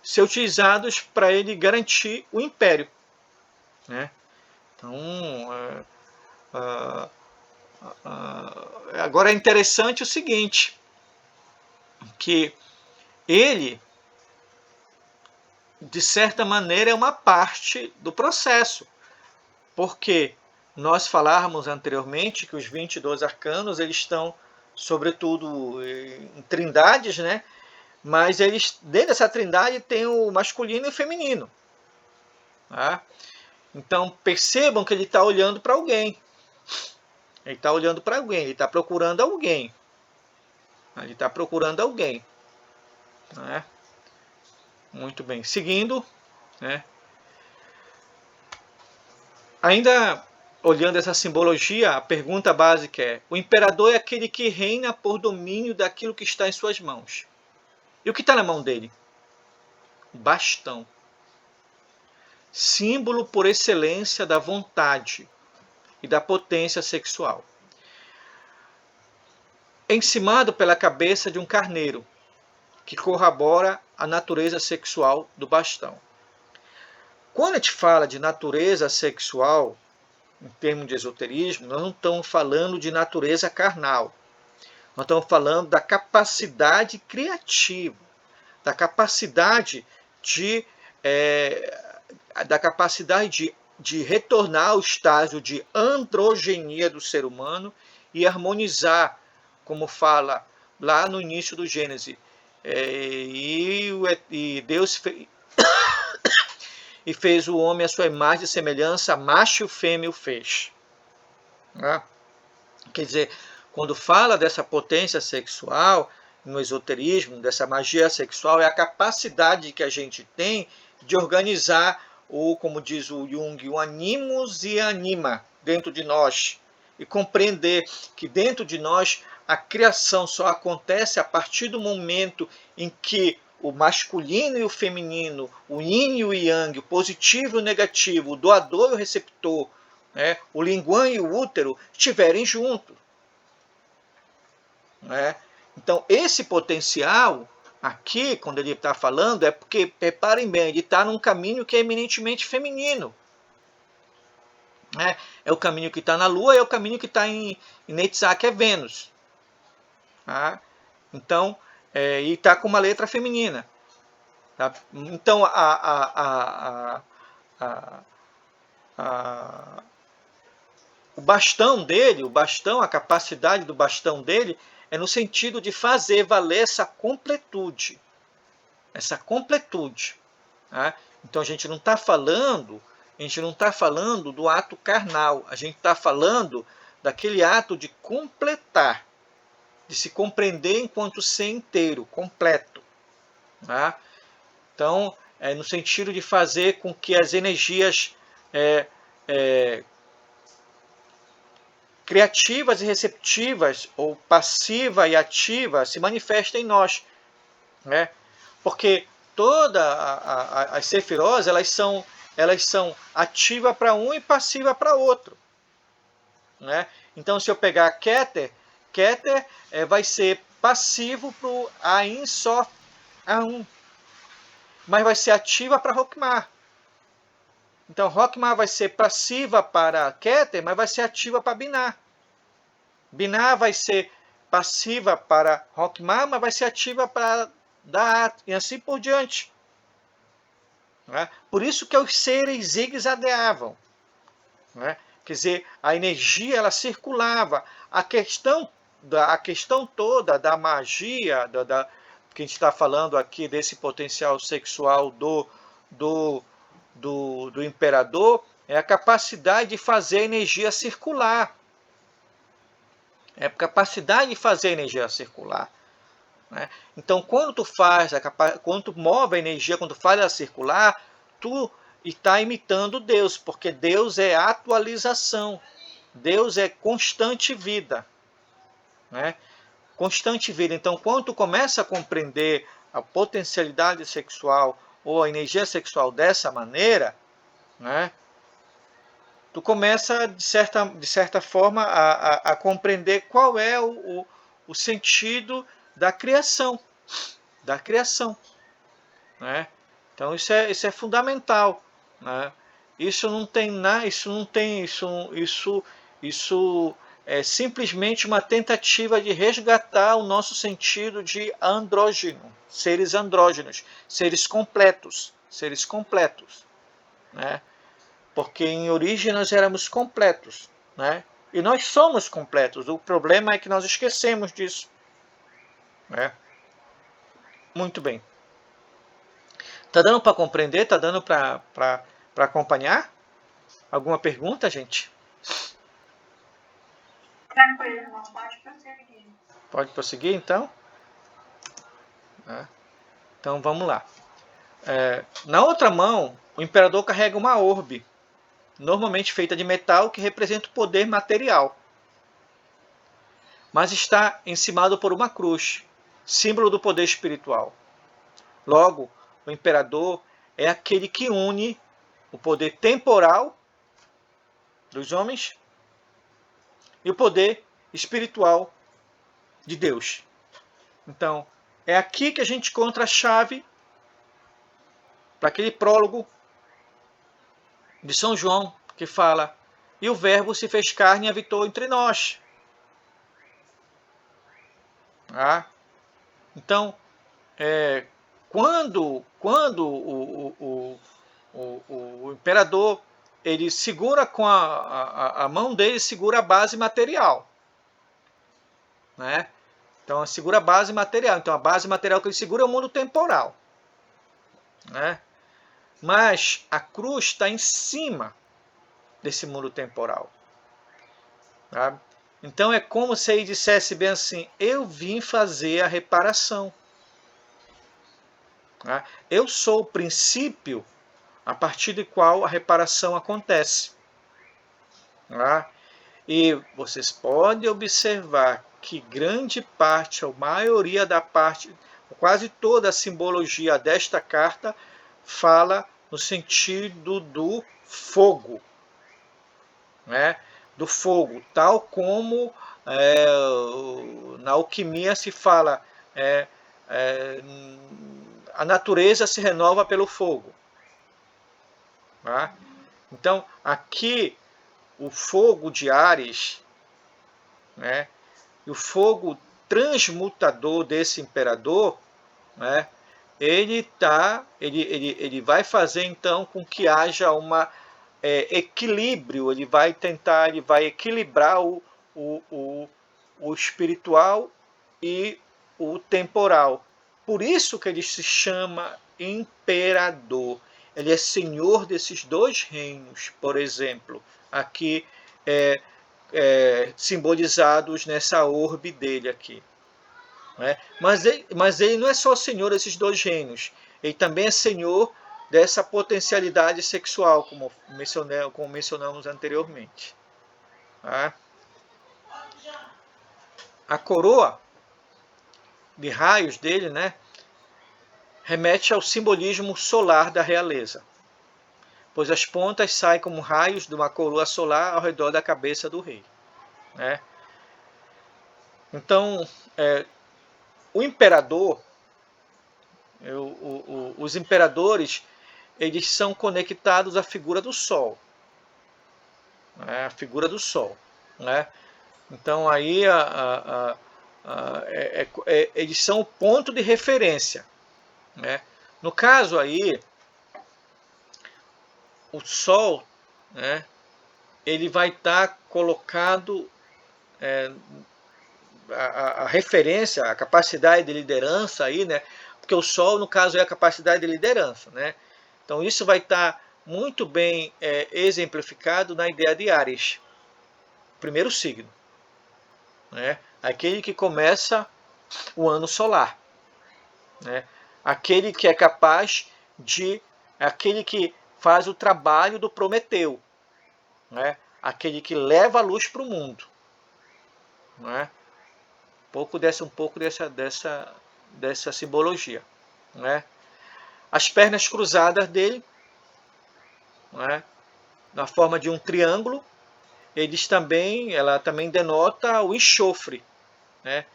ser utilizados para ele garantir o império, né? Então, agora é interessante o seguinte, que ele, de certa maneira, é uma parte do processo, porque nós falávamos anteriormente que os 22 arcanos eles estão, sobretudo, em trindades, né? Mas eles, dentro dessa trindade tem o masculino e o feminino. Tá? Então percebam que ele está olhando para alguém. Ele está olhando para alguém, ele está procurando alguém. Ele está procurando alguém. Né? Muito bem. Seguindo, né? Ainda olhando essa simbologia, a pergunta básica é: o imperador é aquele que reina por domínio daquilo que está em suas mãos. E o que está na mão dele? O bastão. Símbolo por excelência da vontade e da potência sexual. Encimado pela cabeça de um carneiro, que corrobora a natureza sexual do bastão. Quando a gente fala de natureza sexual, em termos de esoterismo, nós não estamos falando de natureza carnal. Nós estamos falando da capacidade criativa, da capacidade de retornar ao estágio de androgenia do ser humano e harmonizar, como fala lá no início do Gênesis. E Deus fez o homem à sua imagem e semelhança, macho e fêmea o fez. Quer dizer, quando fala dessa potência sexual, no esoterismo, dessa magia sexual, é a capacidade que a gente tem de organizar, como diz o Jung, o animus e a anima dentro de nós. E compreender que dentro de nós a criação só acontece a partir do momento em que o masculino e o feminino, o yin e o yang, o positivo e o negativo, o doador e o receptor, né, o linguão e o útero estiverem juntos. Né? Então, esse potencial, aqui, quando ele está falando, é porque, reparem bem, ele está num caminho que é eminentemente feminino. Né? É o caminho que está na Lua, é o caminho que está em Netzach, que é Vênus. Tá? Então, e está com uma letra feminina. Tá? Então, o bastão dele, a capacidade do bastão dele é no sentido de fazer valer essa completude. Essa completude. Tá? Então a gente não está falando do ato carnal, a gente está falando daquele ato de completar, de se compreender enquanto ser inteiro, completo. Tá? Então, no sentido de fazer com que as energias criativas e receptivas, ou passiva e ativa, se manifestem em nós. Né? Porque todas as sefirós, elas são ativas para um e passiva para outro. Né? Então, se eu pegar Keter vai ser passivo para o Ain Sof A1, mas vai ser ativa para Rokhmar. Então, Rokhmar vai ser passiva para Keter, mas vai ser ativa para Binah. Binah vai ser passiva para Rokhmar, mas vai ser ativa para Da'at, e assim por diante. Né? Por isso que os seres zigue-zagueavam. Né? Quer dizer, a energia ela circulava. A questão toda da magia, que a gente está falando aqui desse potencial sexual do imperador, é a capacidade de fazer a energia circular. É a capacidade de fazer a energia circular. Né? Então, quando tu move a energia, quando tu faz ela circular, tu está imitando Deus, porque Deus é atualização, Deus é constante vida. Né? constante vida. Então, quando tu começa a compreender a potencialidade sexual ou a energia sexual dessa maneira, né, tu começa, de certa forma, a compreender qual é o sentido da criação. Da criação. Né? Então, isso é fundamental. Né? Isso não tem nada, isso é simplesmente uma tentativa de resgatar o nosso sentido de andrógeno, seres andrógenos, seres completos, né? Porque em origem nós éramos completos, né? E nós somos completos. O problema é que nós esquecemos disso, né? Muito bem. Tá dando para compreender? Tá dando para acompanhar? Alguma pergunta, gente? Tranquilo, pode prosseguir. Pode prosseguir, então? Então, vamos lá. Na outra mão, o imperador carrega uma orbe, normalmente feita de metal, que representa o poder material. Mas está encimado por uma cruz, símbolo do poder espiritual. Logo, o imperador é aquele que une o poder temporal dos homens e o poder espiritual de Deus. Então, é aqui que a gente encontra a chave para aquele prólogo de São João, que fala: e o Verbo se fez carne e habitou entre nós. Ah, então, quando o imperador ele segura com a mão dele, segura a base material, né? Então, segura a base material. Então, a base material que ele segura é o mundo temporal, né? Mas a cruz está em cima desse mundo temporal. Tá? Então, é como se ele dissesse bem assim: eu vim fazer a reparação. Tá? Eu sou o princípio a partir do qual a reparação acontece. Tá? E vocês podem observar que grande parte, ou maioria da parte, quase toda a simbologia desta carta fala no sentido do fogo, né? Do fogo, tal como na alquimia se fala, a natureza se renova pelo fogo. Tá? Então, aqui, o fogo de Ares, né, e o fogo transmutador desse imperador, né, ele vai fazer então com que haja uma equilíbrio, ele vai equilibrar o espiritual e o temporal. Por isso que ele se chama imperador. Ele é senhor desses dois reinos, por exemplo, aqui simbolizados nessa orbe dele aqui. Né? Mas ele não é só senhor desses dois reinos, ele também é senhor dessa potencialidade sexual, como mencionamos anteriormente. Tá? A coroa de raios dele, né, remete ao simbolismo solar da realeza, pois as pontas saem como raios de uma coroa solar ao redor da cabeça do rei. Né? Então, o imperador, os imperadores, eles são conectados à figura do Sol. Né? A figura do Sol. Né? Então, aí eles são o ponto de referência. Né? No caso aí, o Sol, né, ele vai estar colocado a referência, a capacidade de liderança aí, né? Porque o Sol, no caso, é a capacidade de liderança, né? Então isso vai estar muito bem exemplificado na ideia de Áries, primeiro signo, né? Aquele que começa o ano solar, né? Aquele que é capaz aquele que faz o trabalho do Prometeu, né? Aquele que leva a luz para o mundo, né? um pouco dessa simbologia, né? As pernas cruzadas dele, né, na forma de um triângulo, ela também denota o enxofre, né,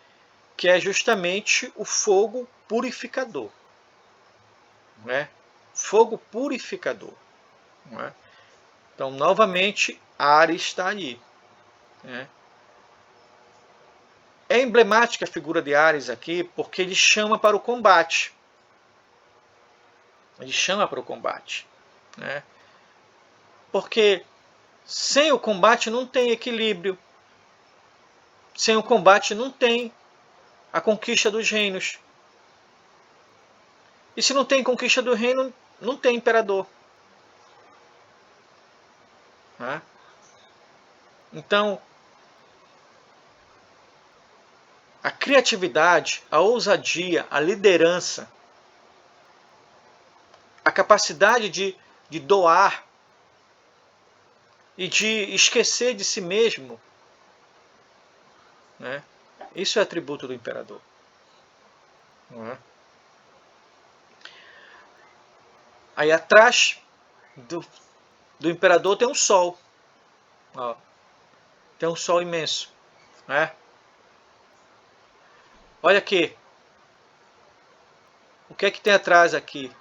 que é justamente o fogo purificador, né? Fogo purificador, né? Então, novamente, Ares está aí, né? É emblemática a figura de Ares aqui porque ele chama para o combate. Ele chama para o combate, né? Porque sem o combate não tem equilíbrio. Sem o combate não tem a conquista dos reinos. E se não tem conquista do reino, não tem imperador, né? Então, a criatividade, a ousadia, a liderança, a capacidade de doar e de esquecer de si mesmo, né? Isso é atributo do imperador, não é? Aí atrás do imperador tem um sol, ó, tem um sol imenso, né? Olha aqui, o que é que tem atrás aqui?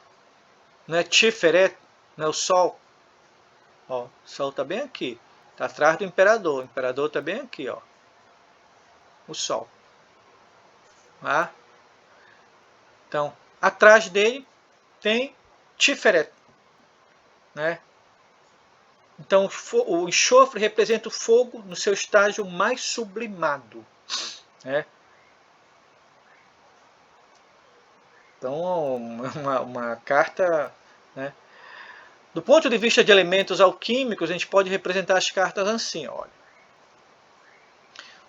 Não é Tiferet, não é o sol? Ó, o sol está bem aqui, está atrás do imperador. O imperador está bem aqui, ó, o sol. Tá? Então, atrás dele tem Tiferet, né? Então, o enxofre representa o fogo no seu estágio mais sublimado, né? Então, uma carta, né? Do ponto de vista de elementos alquímicos, a gente pode representar as cartas assim, olha.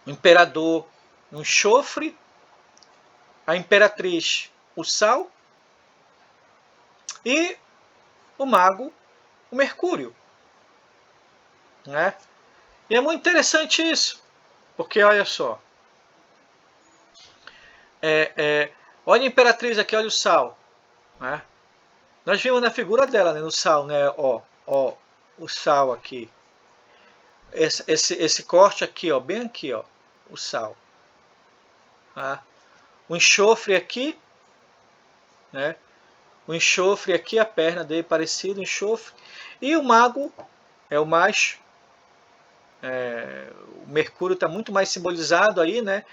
O imperador, o enxofre, a imperatriz, o sal, e o mago, o mercúrio, né? E é muito interessante isso, porque olha só, olha a imperatriz aqui, olha o sal, né? Nós vimos na figura dela, né, no sal, né? Ó, o sal aqui, esse corte aqui, ó, bem aqui, ó, o sal, tá? O enxofre aqui, né? O enxofre aqui, a perna dele parecido, enxofre, e o mago é o mais, o mercúrio está muito mais simbolizado aí, né?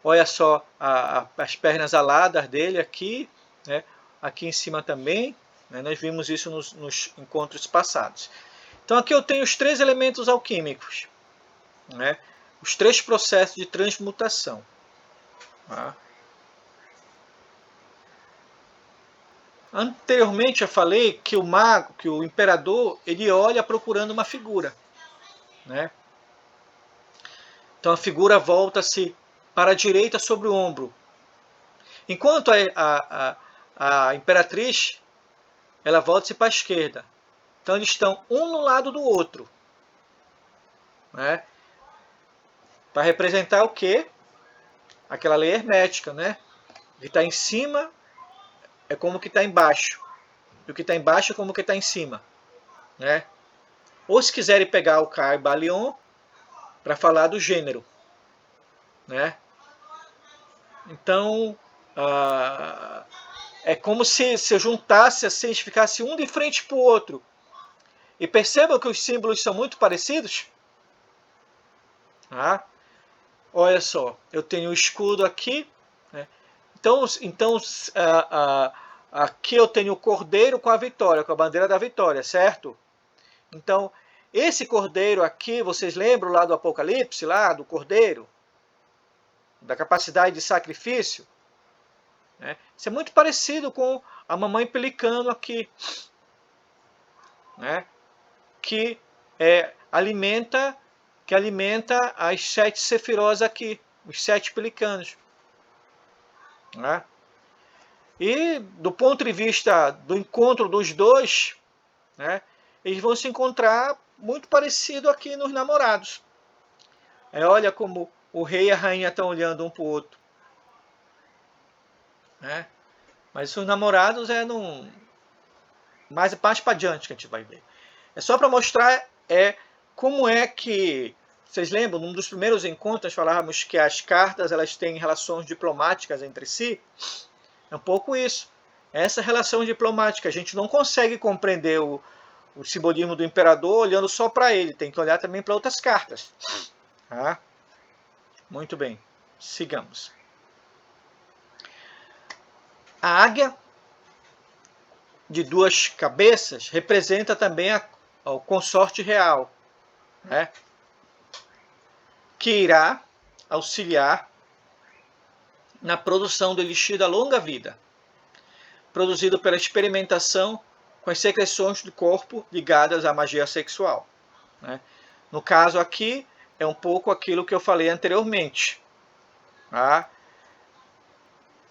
Olha só as pernas aladas dele aqui, né? Aqui em cima também, né? Nós vimos isso nos encontros passados. Então aqui eu tenho os 3 elementos alquímicos, né? Os 3 processos de transmutação. Tá? Anteriormente eu falei que o mago, que o imperador, ele olha procurando uma figura, né? Então a figura volta-se para a direita sobre o ombro, enquanto a imperatriz, ela volta-se para a esquerda. Então eles estão um no lado do outro, né? Para representar o quê? Aquela lei hermética, né? O que está em cima é como o que está embaixo, e o que está embaixo é como o que está em cima, né? Ou se quiserem pegar o Caibalion para falar do gênero, né? Então é como se eu juntasse assim, ficasse um de frente para o outro. E percebam que os símbolos são muito parecidos. Tá? Olha só, eu tenho o escudo aqui, né? Então aqui eu tenho o cordeiro com a vitória, com a bandeira da vitória, certo? Então, esse cordeiro aqui, vocês lembram lá do Apocalipse, lá do cordeiro? Da capacidade de sacrifício? Né? Isso é muito parecido com a mamãe pelicano aqui, né? Que alimenta as 7 sefirós aqui, os 7 pelicanos, né? E do ponto de vista do encontro dos dois, né, eles vão se encontrar muito parecido aqui nos namorados. Olha como o rei e a rainha estão olhando um para o outro. Né? Mas os namorados mais para adiante que a gente vai ver. É só para mostrar como é que... Vocês lembram, num dos primeiros encontros, nós falávamos que as cartas elas têm relações diplomáticas entre si? É um pouco isso. Essa relação diplomática. A gente não consegue compreender o simbolismo do imperador olhando só para ele. Tem que olhar também para outras cartas. Tá? Muito bem. Sigamos. A águia de 2 cabeças representa também o consorte real, né? Que irá auxiliar na produção do elixir da longa vida, produzido pela experimentação com as secreções do corpo ligadas à magia sexual. Né? No caso aqui, é um pouco aquilo que eu falei anteriormente. Tá?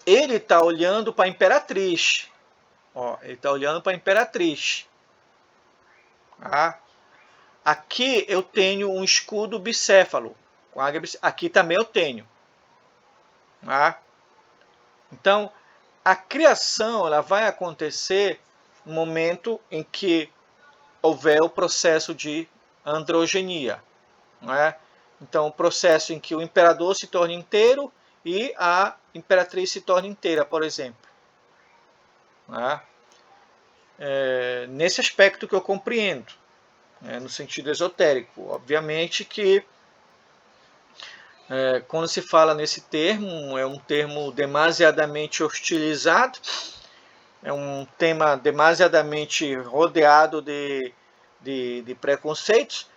Ele está olhando para a imperatriz. Ó, ele está olhando para a imperatriz. Tá? Aqui eu tenho um escudo bicéfalo. Aqui também eu tenho. Tá? Então, a criação ela vai acontecer no momento em que houver o processo de androgenia. Né? Então, o processo em que o imperador se torna inteiro e a imperatriz se torna inteira, por exemplo. Né? Nesse aspecto que eu compreendo, no sentido esotérico. Obviamente que quando se fala nesse termo, é um termo demasiadamente hostilizado, é um tema demasiadamente rodeado de preconceitos,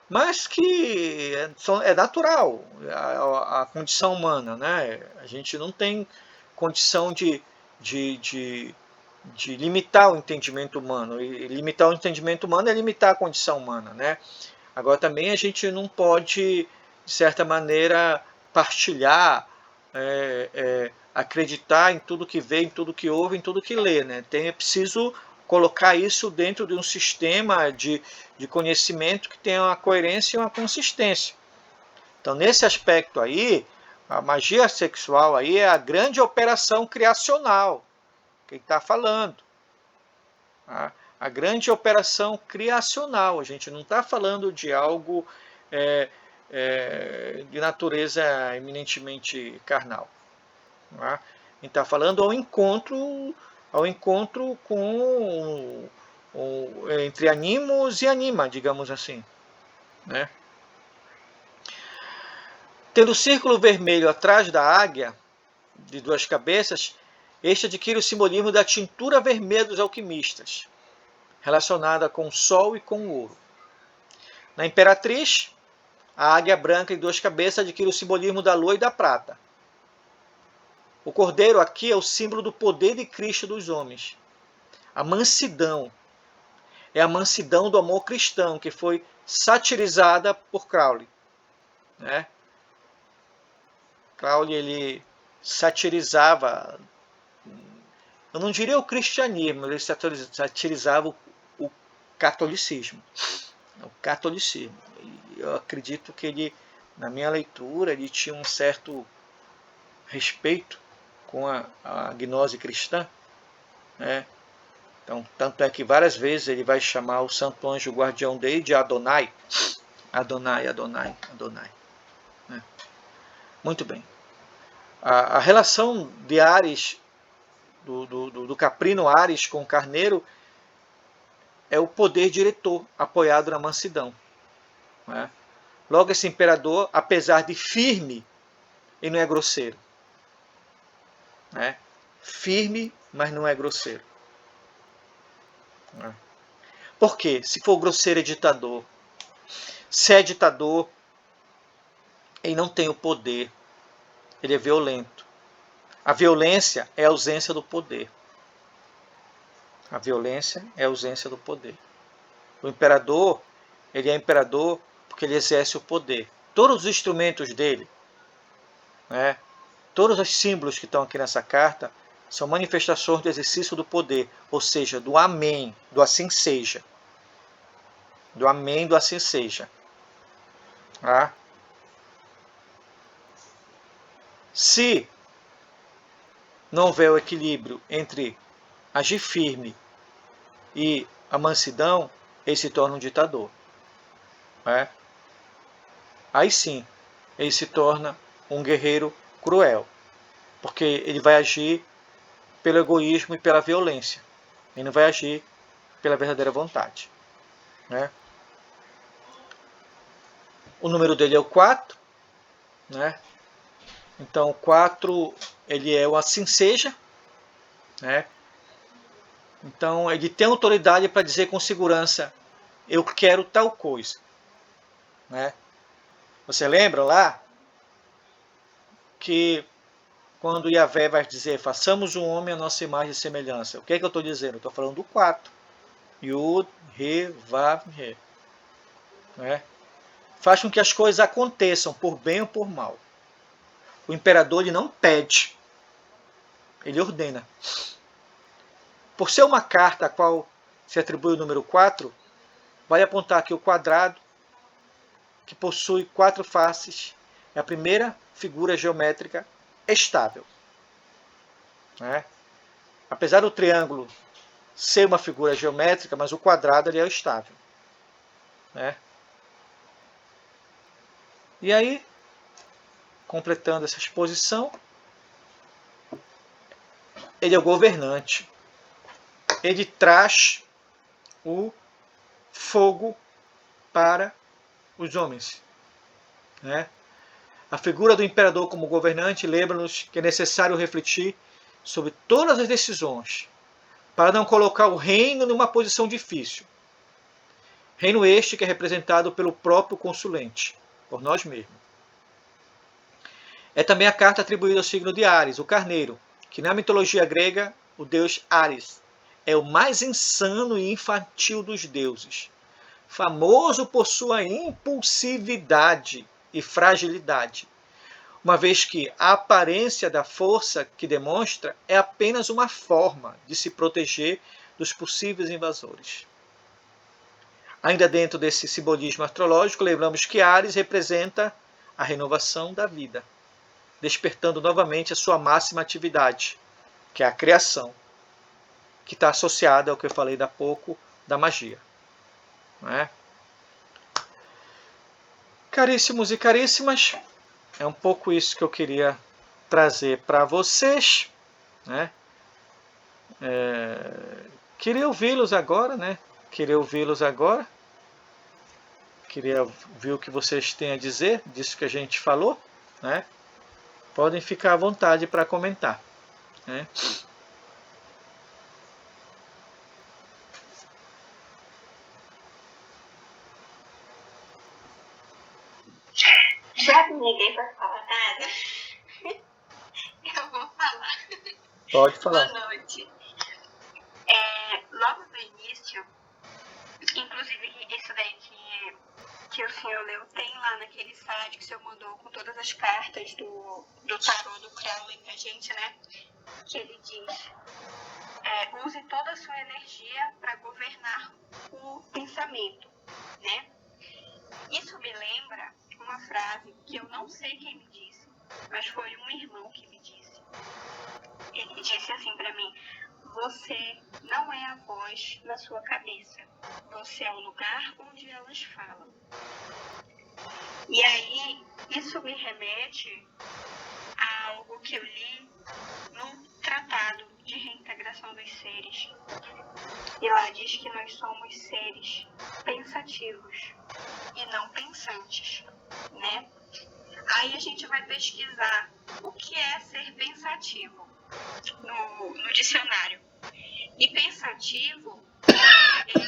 mas que é natural, a condição humana. Né? A gente não tem condição de limitar o entendimento humano. E limitar o entendimento humano é limitar a condição humana. Né? Agora também a gente não pode, de certa maneira, partilhar, acreditar em tudo que vê, em tudo que ouve, em tudo que lê. Né? É preciso colocar isso dentro de um sistema de conhecimento que tenha uma coerência e uma consistência. Então, nesse aspecto aí, a magia sexual aí é a grande operação criacional que ele está falando. Tá? A grande operação criacional. A gente não está falando de algo de natureza eminentemente carnal. Tá? A gente está falando ao encontro entre animos e anima, digamos assim. Né? Tendo o círculo vermelho atrás da águia, de 2 cabeças, este adquire o simbolismo da tintura vermelha dos alquimistas, relacionada com o sol e com o ouro. Na imperatriz, a águia branca de 2 cabeças adquire o simbolismo da lua e da prata. O cordeiro aqui é o símbolo do poder de Cristo dos homens. A mansidão. É a mansidão do amor cristão, que foi satirizada por Crowley. Né? Crowley ele satirizava, eu não diria o cristianismo, ele satirizava o catolicismo. O catolicismo. Eu acredito que ele, na minha leitura, ele tinha um certo respeito com a gnose cristã. Né? Então, tanto é que várias vezes ele vai chamar o santo anjo guardião dele de Adonai. Adonai, Adonai, Adonai. Né? Muito bem. A relação de Ares, do caprino Ares com o carneiro, é o poder diretor, apoiado na mansidão. Né? Logo, esse imperador, apesar de firme, ele não é grosseiro. Né? Firme, mas não é grosseiro. Né? Por quê? Se for grosseiro é ditador. Se é ditador, ele não tem o poder. Ele é violento. A violência é a ausência do poder. A violência é a ausência do poder. O imperador, ele é imperador porque ele exerce o poder. Todos os instrumentos dele, né, todos os símbolos que estão aqui nessa carta, são manifestações do exercício do poder, ou seja, do amém, do assim seja. Do amém, do assim seja. Tá? Se não houver o equilíbrio entre agir firme e a mansidão, ele se torna um ditador. Né? Aí sim, ele se torna um guerreiro cruel, porque ele vai agir pelo egoísmo e pela violência. Ele não vai agir pela verdadeira vontade. Né? O número dele é o 4. Né? Então o 4 ele é o assim seja. Né? Então ele tem autoridade para dizer com segurança: eu quero tal coisa. Né? Você lembra lá que quando Yahvé vai dizer façamos um homem à nossa imagem e semelhança, o que é que eu estou dizendo? Eu estou falando do 4. Yud, Re, Vav, Re. Né? Faz com que as coisas aconteçam por bem ou por mal. O imperador ele não pede, ele ordena. Por ser uma carta a qual se atribui o número 4, vai apontar que o quadrado, que possui 4 faces, é a primeira figura geométrica estável. Né? Apesar do triângulo ser uma figura geométrica, mas o quadrado ele é o estável. Né? E aí, completando essa exposição, ele é o governante. Ele traz o fogo para os homens. Né? A figura do imperador como governante lembra-nos que é necessário refletir sobre todas as decisões para não colocar o reino numa posição difícil. Reino este que é representado pelo próprio consulente, por nós mesmos. É também a carta atribuída ao signo de Áries, o carneiro, que na mitologia grega, o deus Áries é o mais insano e infantil dos deuses, famoso por sua impulsividade e fragilidade, uma vez que a aparência da força que demonstra é apenas uma forma de se proteger dos possíveis invasores. Ainda dentro desse simbolismo astrológico, lembramos que Áries representa a renovação da vida, despertando novamente a sua máxima atividade, que é a criação, que está associada ao que eu falei há pouco da magia. Não é? Caríssimos e caríssimas, é um pouco isso que eu queria trazer para vocês. Né? Queria ouvi-los agora, né? Queria ouvir o que vocês têm a dizer disso que a gente falou. Né? Podem ficar à vontade para comentar. Né? Já que ninguém vai falar nada, eu vou falar. Pode falar. Boa noite. Logo no início, inclusive isso daí que o senhor leu, tem lá naquele site que o senhor mandou com todas as cartas do tarô do Crowley pra gente, né? Que ele diz, use toda a sua energia para governar o pensamento, né? Isso me lembra uma frase que eu não sei quem me disse, mas foi um irmão que me disse. Ele disse assim para mim: você não é a voz na sua cabeça, você é o lugar onde elas falam. E aí, isso me remete a algo que eu li num tratado de reintegração dos seres. E lá diz que nós somos seres pensativos e não pensantes, né? Aí a gente vai pesquisar o que é ser pensativo no dicionário. E pensativo, ele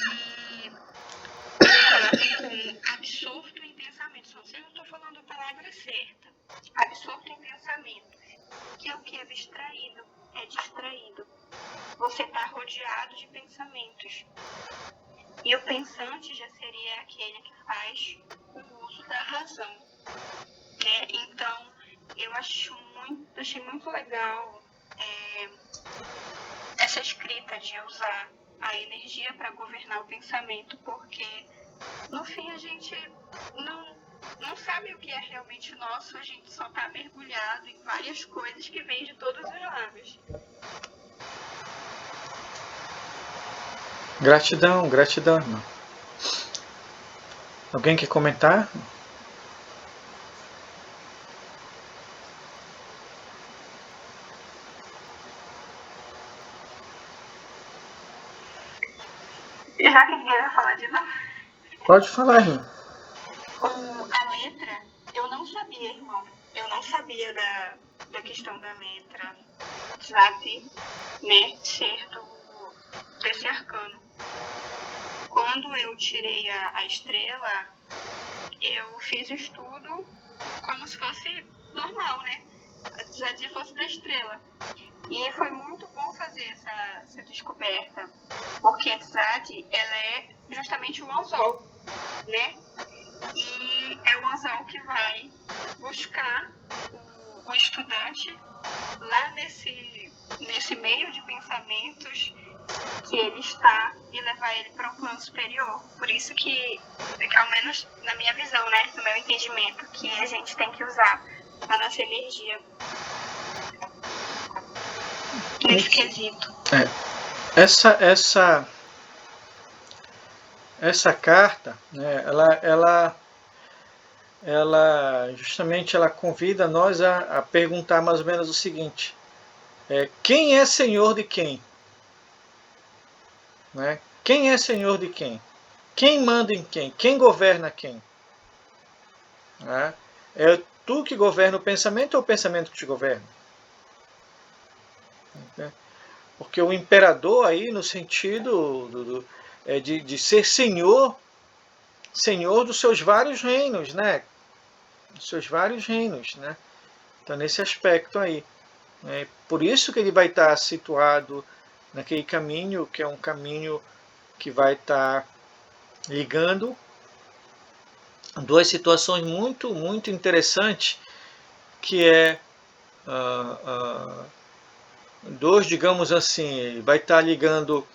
coloca como absorto em pensamentos. Não sei se eu estou falando a palavra certa. Absorto em pensamentos, que é o que é abstraído, é distraído. Você está rodeado de pensamentos. E o pensante já seria aquele que faz o uso da razão. Né? Então, eu achei muito legal essa escrita de usar a energia para governar o pensamento, porque no fim a gente não sabe o que é realmente nosso, a gente só está mergulhado em várias coisas que vêm de todos os lados. Gratidão, gratidão, irmão. Alguém quer comentar? Já que ninguém vai falar de novo. Pode falar, irmão. A letra, eu não sabia, irmão. Eu não sabia da questão da letra, sabe? Né? Ser desse arcano. Quando eu tirei a estrela, eu fiz o estudo como se fosse normal, né? Já se fosse da estrela. E foi muito bom fazer essa descoberta, porque a Tzad, ela é justamente o anzol, né? E é o anzol que vai buscar o estudante lá nesse meio de pensamentos que ele está e levar ele para um plano superior. Por isso que, ao menos na minha visão, né, no meu entendimento, que a gente tem que usar a nossa energia nesse quesito. Essa carta, né, ela justamente ela convida nós a perguntar mais ou menos o seguinte: quem é senhor de quem? Né? Quem é senhor de quem? Quem manda em quem? Quem governa quem? Né? É tu que governa o pensamento ou o pensamento que te governa? Porque o imperador aí, no sentido de ser senhor dos seus vários reinos, né? Dos seus vários reinos, né? Então, nesse aspecto aí. Por isso que ele vai estar situado naquele caminho, que é um caminho que vai estar ligando duas situações muito, muito interessantes, que é dois, digamos assim, ele vai estar ligando,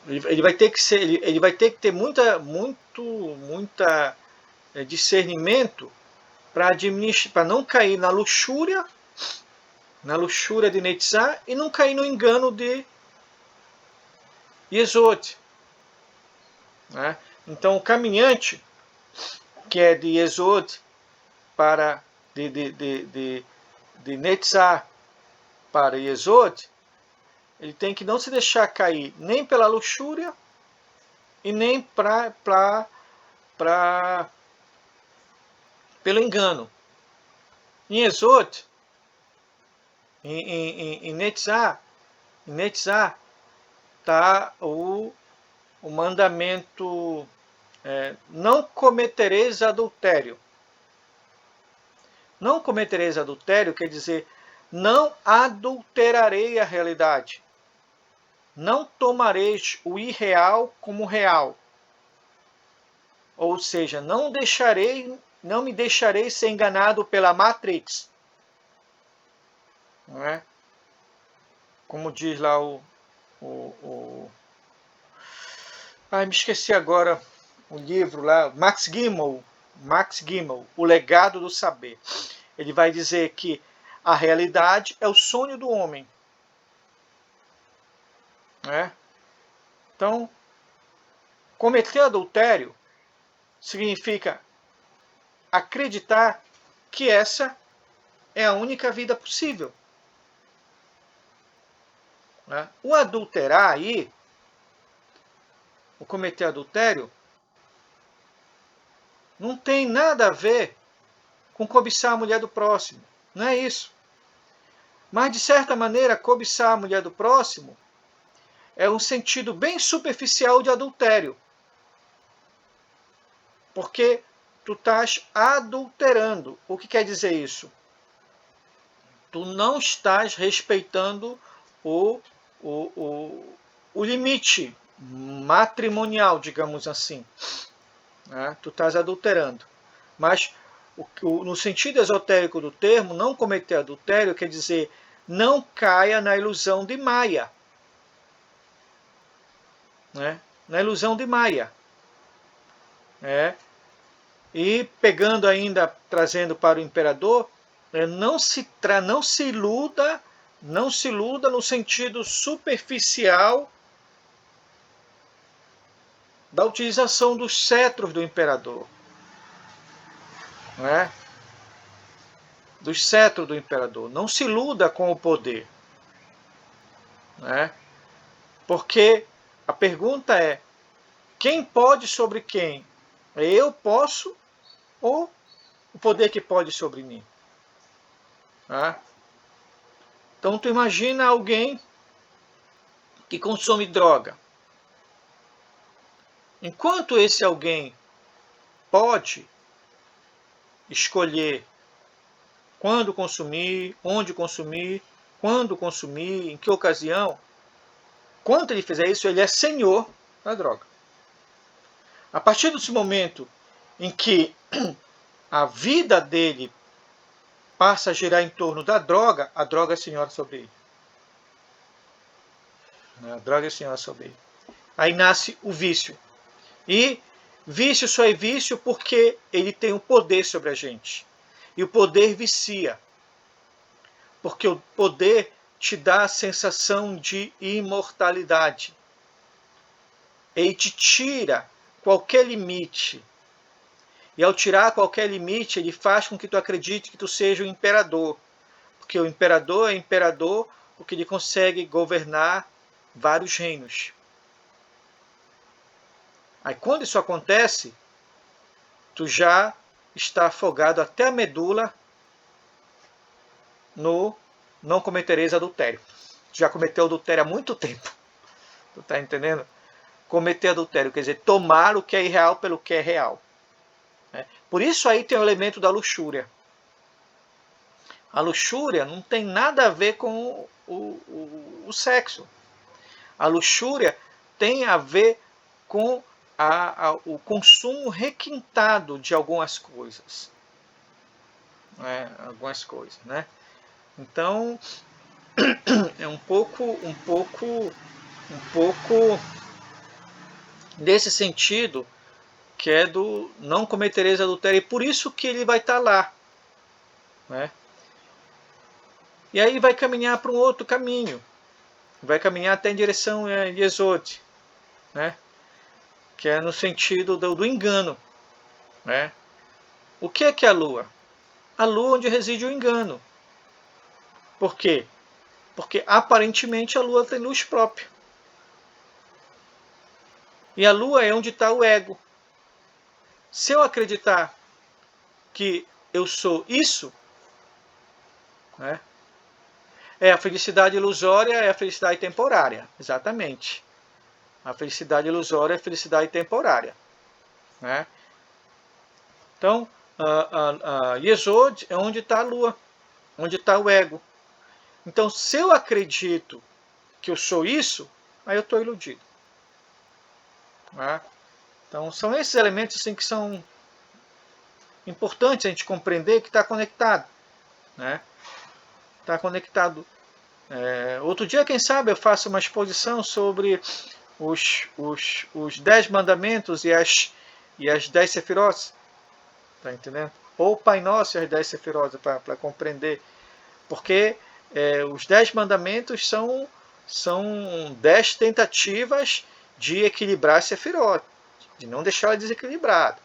ele vai ter que ser, ele vai ter que ter muita discernimento para administrar, para não cair na luxúria de Netzah e não cair no engano de Yesod. Né? Então o caminhante que é de Yesod para de Netzah para Yesod, ele tem que não se deixar cair nem pela luxúria e nem pelo engano. Em Yesod, em Netzah está o mandamento não cometereis adultério. Não cometereis adultério quer dizer não adulterarei a realidade. Não tomareis o irreal como real. Ou seja, não me deixarei ser enganado pela Matrix. Não é? Como diz lá me esqueci agora o livro lá, Max Gimmel, O Legado do Saber. Ele vai dizer que a realidade é o sonho do homem. Né? Então, cometer adultério significa acreditar que essa é a única vida possível. Né? O adulterar aí, o cometer adultério, não tem nada a ver com cobiçar a mulher do próximo. Não é isso. Mas, de certa maneira, cobiçar a mulher do próximo é um sentido bem superficial de adultério. Porque tu estás adulterando. O que quer dizer isso? Tu não estás respeitando o limite matrimonial, digamos assim. Né? Tu estás adulterando. Mas no sentido esotérico do termo, não cometer adultério quer dizer não caia na ilusão de Maia. Né? Na ilusão de Maia. E pegando ainda, trazendo para o imperador, não se iluda no sentido superficial da utilização dos cetros do imperador. Não é? Dos cetros do imperador. Não se iluda com o poder. Não é? Porque a pergunta é, quem pode sobre quem? Eu posso ou o poder que pode sobre mim? Tá? Então tu imagina alguém que consome droga. Enquanto esse alguém pode escolher quando consumir, onde consumir, quando consumir, em que ocasião, quando ele fizer isso, ele é senhor da droga. A partir desse momento em que a vida dele passa a girar em torno da droga, a droga é senhora sobre ele. A droga é senhora sobre ele. Aí nasce o vício. E vício só é vício porque ele tem um poder sobre a gente. E o poder vicia. Porque o poder te dá a sensação de imortalidade. Ele te tira qualquer limite. E ao tirar qualquer limite, ele faz com que tu acredite que tu seja o imperador. Porque o imperador é imperador porque ele consegue governar vários reinos. Aí quando isso acontece, tu já está afogado até a medula no não cometereis adultério. Tu já cometeu adultério há muito tempo. Tu tá entendendo? Cometer adultério quer dizer tomar o que é irreal pelo que é real. Por isso aí tem o elemento da luxúria. A luxúria não tem nada a ver com o sexo. A luxúria tem a ver com o consumo requintado de algumas coisas. Algumas coisas, né? Então, é um pouco desse sentido que é do não cometereis adultério. E por isso que ele vai estar lá. Né? E aí vai caminhar para um outro caminho. Vai caminhar até em direção a Yesod. Né? Que é no sentido do engano. Né? O que é a lua? A lua onde reside o engano. Por quê? Porque aparentemente a lua tem luz própria. E a lua é onde está o ego. Se eu acreditar que eu sou isso, né, a felicidade ilusória é a felicidade temporária. Exatamente. A felicidade ilusória é a felicidade temporária. Né? Então, Yesod é onde está a lua, onde está o ego. Então, se eu acredito que eu sou isso, aí eu estou iludido. Né? Então, são esses elementos assim, que são importantes a gente compreender que está conectado. Né? Está conectado. Outro dia, quem sabe, eu faço uma exposição sobre os 10 mandamentos e as 10 sefirot. Tá entendendo? Ou o Pai Nosso e as 10 sefirot, para compreender. Porque os 10 mandamentos são 10 tentativas de equilibrar a sefirot, de não deixá-la desequilibrada.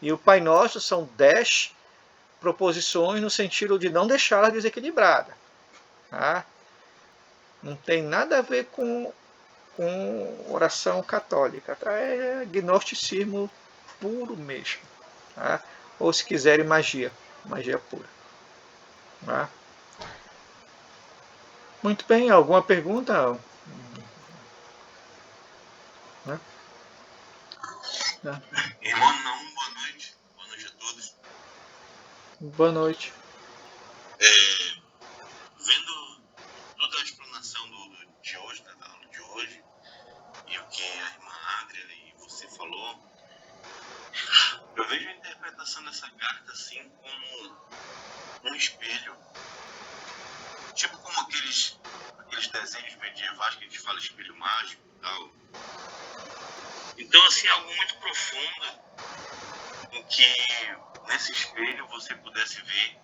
E o Pai Nosso são 10 proposições no sentido de não deixá-la desequilibrada. Tá? Não tem nada a ver com oração católica. Tá? É gnosticismo puro mesmo. Tá? Ou se quiserem, magia pura. Tá? Muito bem, alguma pergunta? Né? Irmão, não, boa noite. Boa noite a todos. Boa noite. Vendo toda a explanação de hoje, da aula de hoje, e o que a irmã Adria e você falou, eu vejo a interpretação dessa carta assim como um espelho. Tipo como aqueles desenhos medievais que a gente fala espelho mágico e tal. Então, assim, algo muito profundo, com que nesse espelho você pudesse ver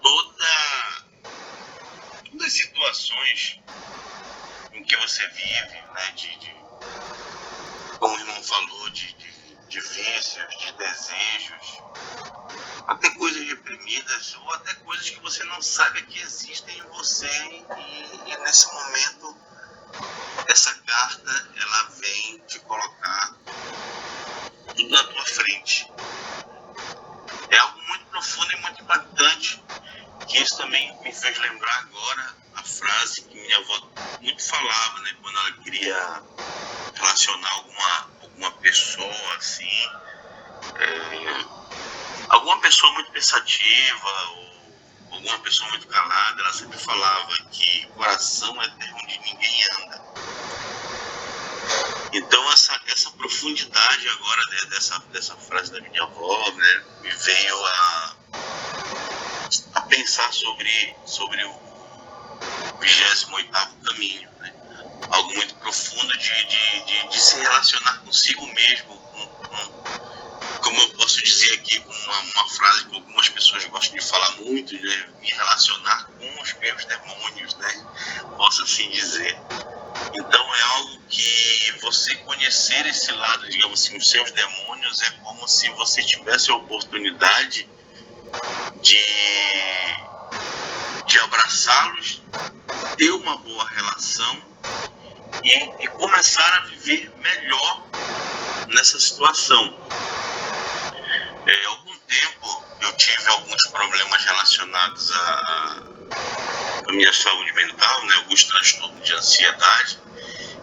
todas as situações em que você vive, né, como o irmão falou, de vícios, de desejos, até coisas reprimidas ou até coisas que você não sabe que existem em você, e nesse momento essa carta ela vem te colocar tudo na tua frente. É algo muito profundo e muito impactante, que isso também me fez lembrar agora a frase que minha avó muito falava, né, quando ela queria relacionar alguma pessoa assim, alguma pessoa muito pensativa ou alguma pessoa muito calada, ela sempre falava que coração é terra onde ninguém anda. Então essa profundidade agora, né, dessa frase da minha avó, né, me veio a pensar sobre o 28º caminho, né? Algo muito profundo de se relacionar consigo mesmo, como eu posso dizer aqui, com uma frase que algumas pessoas gostam de falar muito, né? Me relacionar com os meus demônios, né? Posso assim dizer. Então é algo que você conhecer esse lado, digamos assim, os seus demônios, é como se você tivesse a oportunidade de abraçá-los, ter uma boa relação e começar a viver melhor nessa situação. Há algum tempo eu tive alguns problemas relacionados à minha saúde mental, né, alguns transtornos de ansiedade,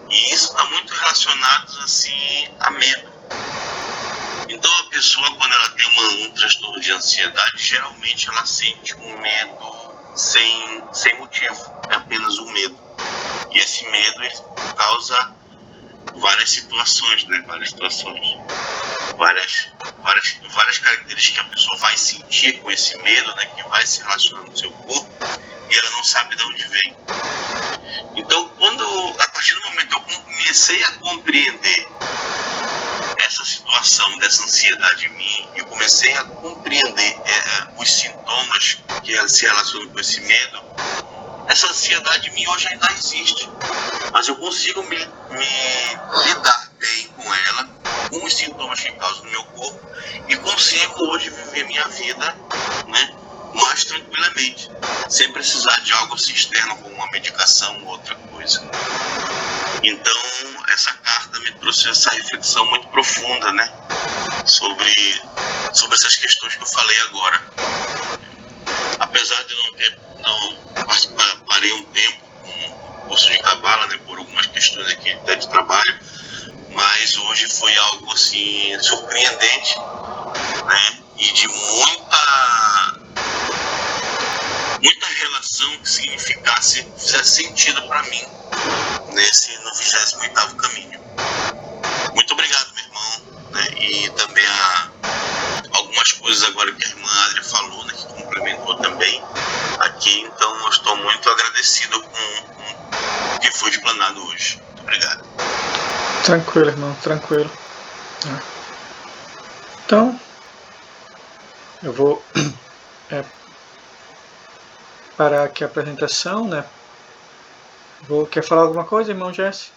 e isso está muito relacionado assim a medo. Então a pessoa, quando ela tem um transtorno de ansiedade, geralmente ela sente um medo sem motivo, é apenas um medo. E esse medo ele causa várias situações, né? Várias características que a pessoa vai sentir com esse medo, né? Que vai se relacionando no seu corpo e ela não sabe de onde vem. Então, a partir do momento que eu comecei a compreender essa situação dessa ansiedade em mim, eu comecei a compreender os sintomas que se relacionam com esse medo, essa ansiedade em mim hoje ainda existe, mas eu consigo me lidar bem com ela, com os sintomas que causam no meu corpo, e consigo hoje viver minha vida, né, mais tranquilamente, sem precisar de algo assim externo, como uma medicação ou outra coisa. Então, essa carta me trouxe essa reflexão muito profunda, né, sobre essas questões que eu falei agora. Apesar de parei um tempo com o curso de Cabala, né, por algumas questões aqui até de trabalho, mas hoje foi algo assim surpreendente, né, e de muita relação que fizesse sentido para mim no 28º caminho. Muito obrigado, meu irmão, né, e também algumas coisas agora que a irmã Adria falou, né, que complementou também aqui, então eu estou muito agradecido com o que foi explanado hoje. Muito obrigado. Tranquilo, irmão, tranquilo. Então, eu vou parar aqui a apresentação, né? Quer falar alguma coisa, irmão Jesse?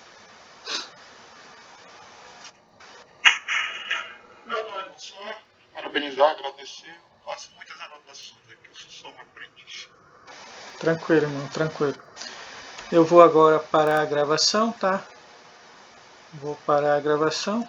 Não, só parabenizar, agradecer. Faço muitas anotações aqui, eu sou só um aprendiz. Tranquilo, irmão, tranquilo. Eu vou agora parar a gravação, tá? Vou parar a gravação.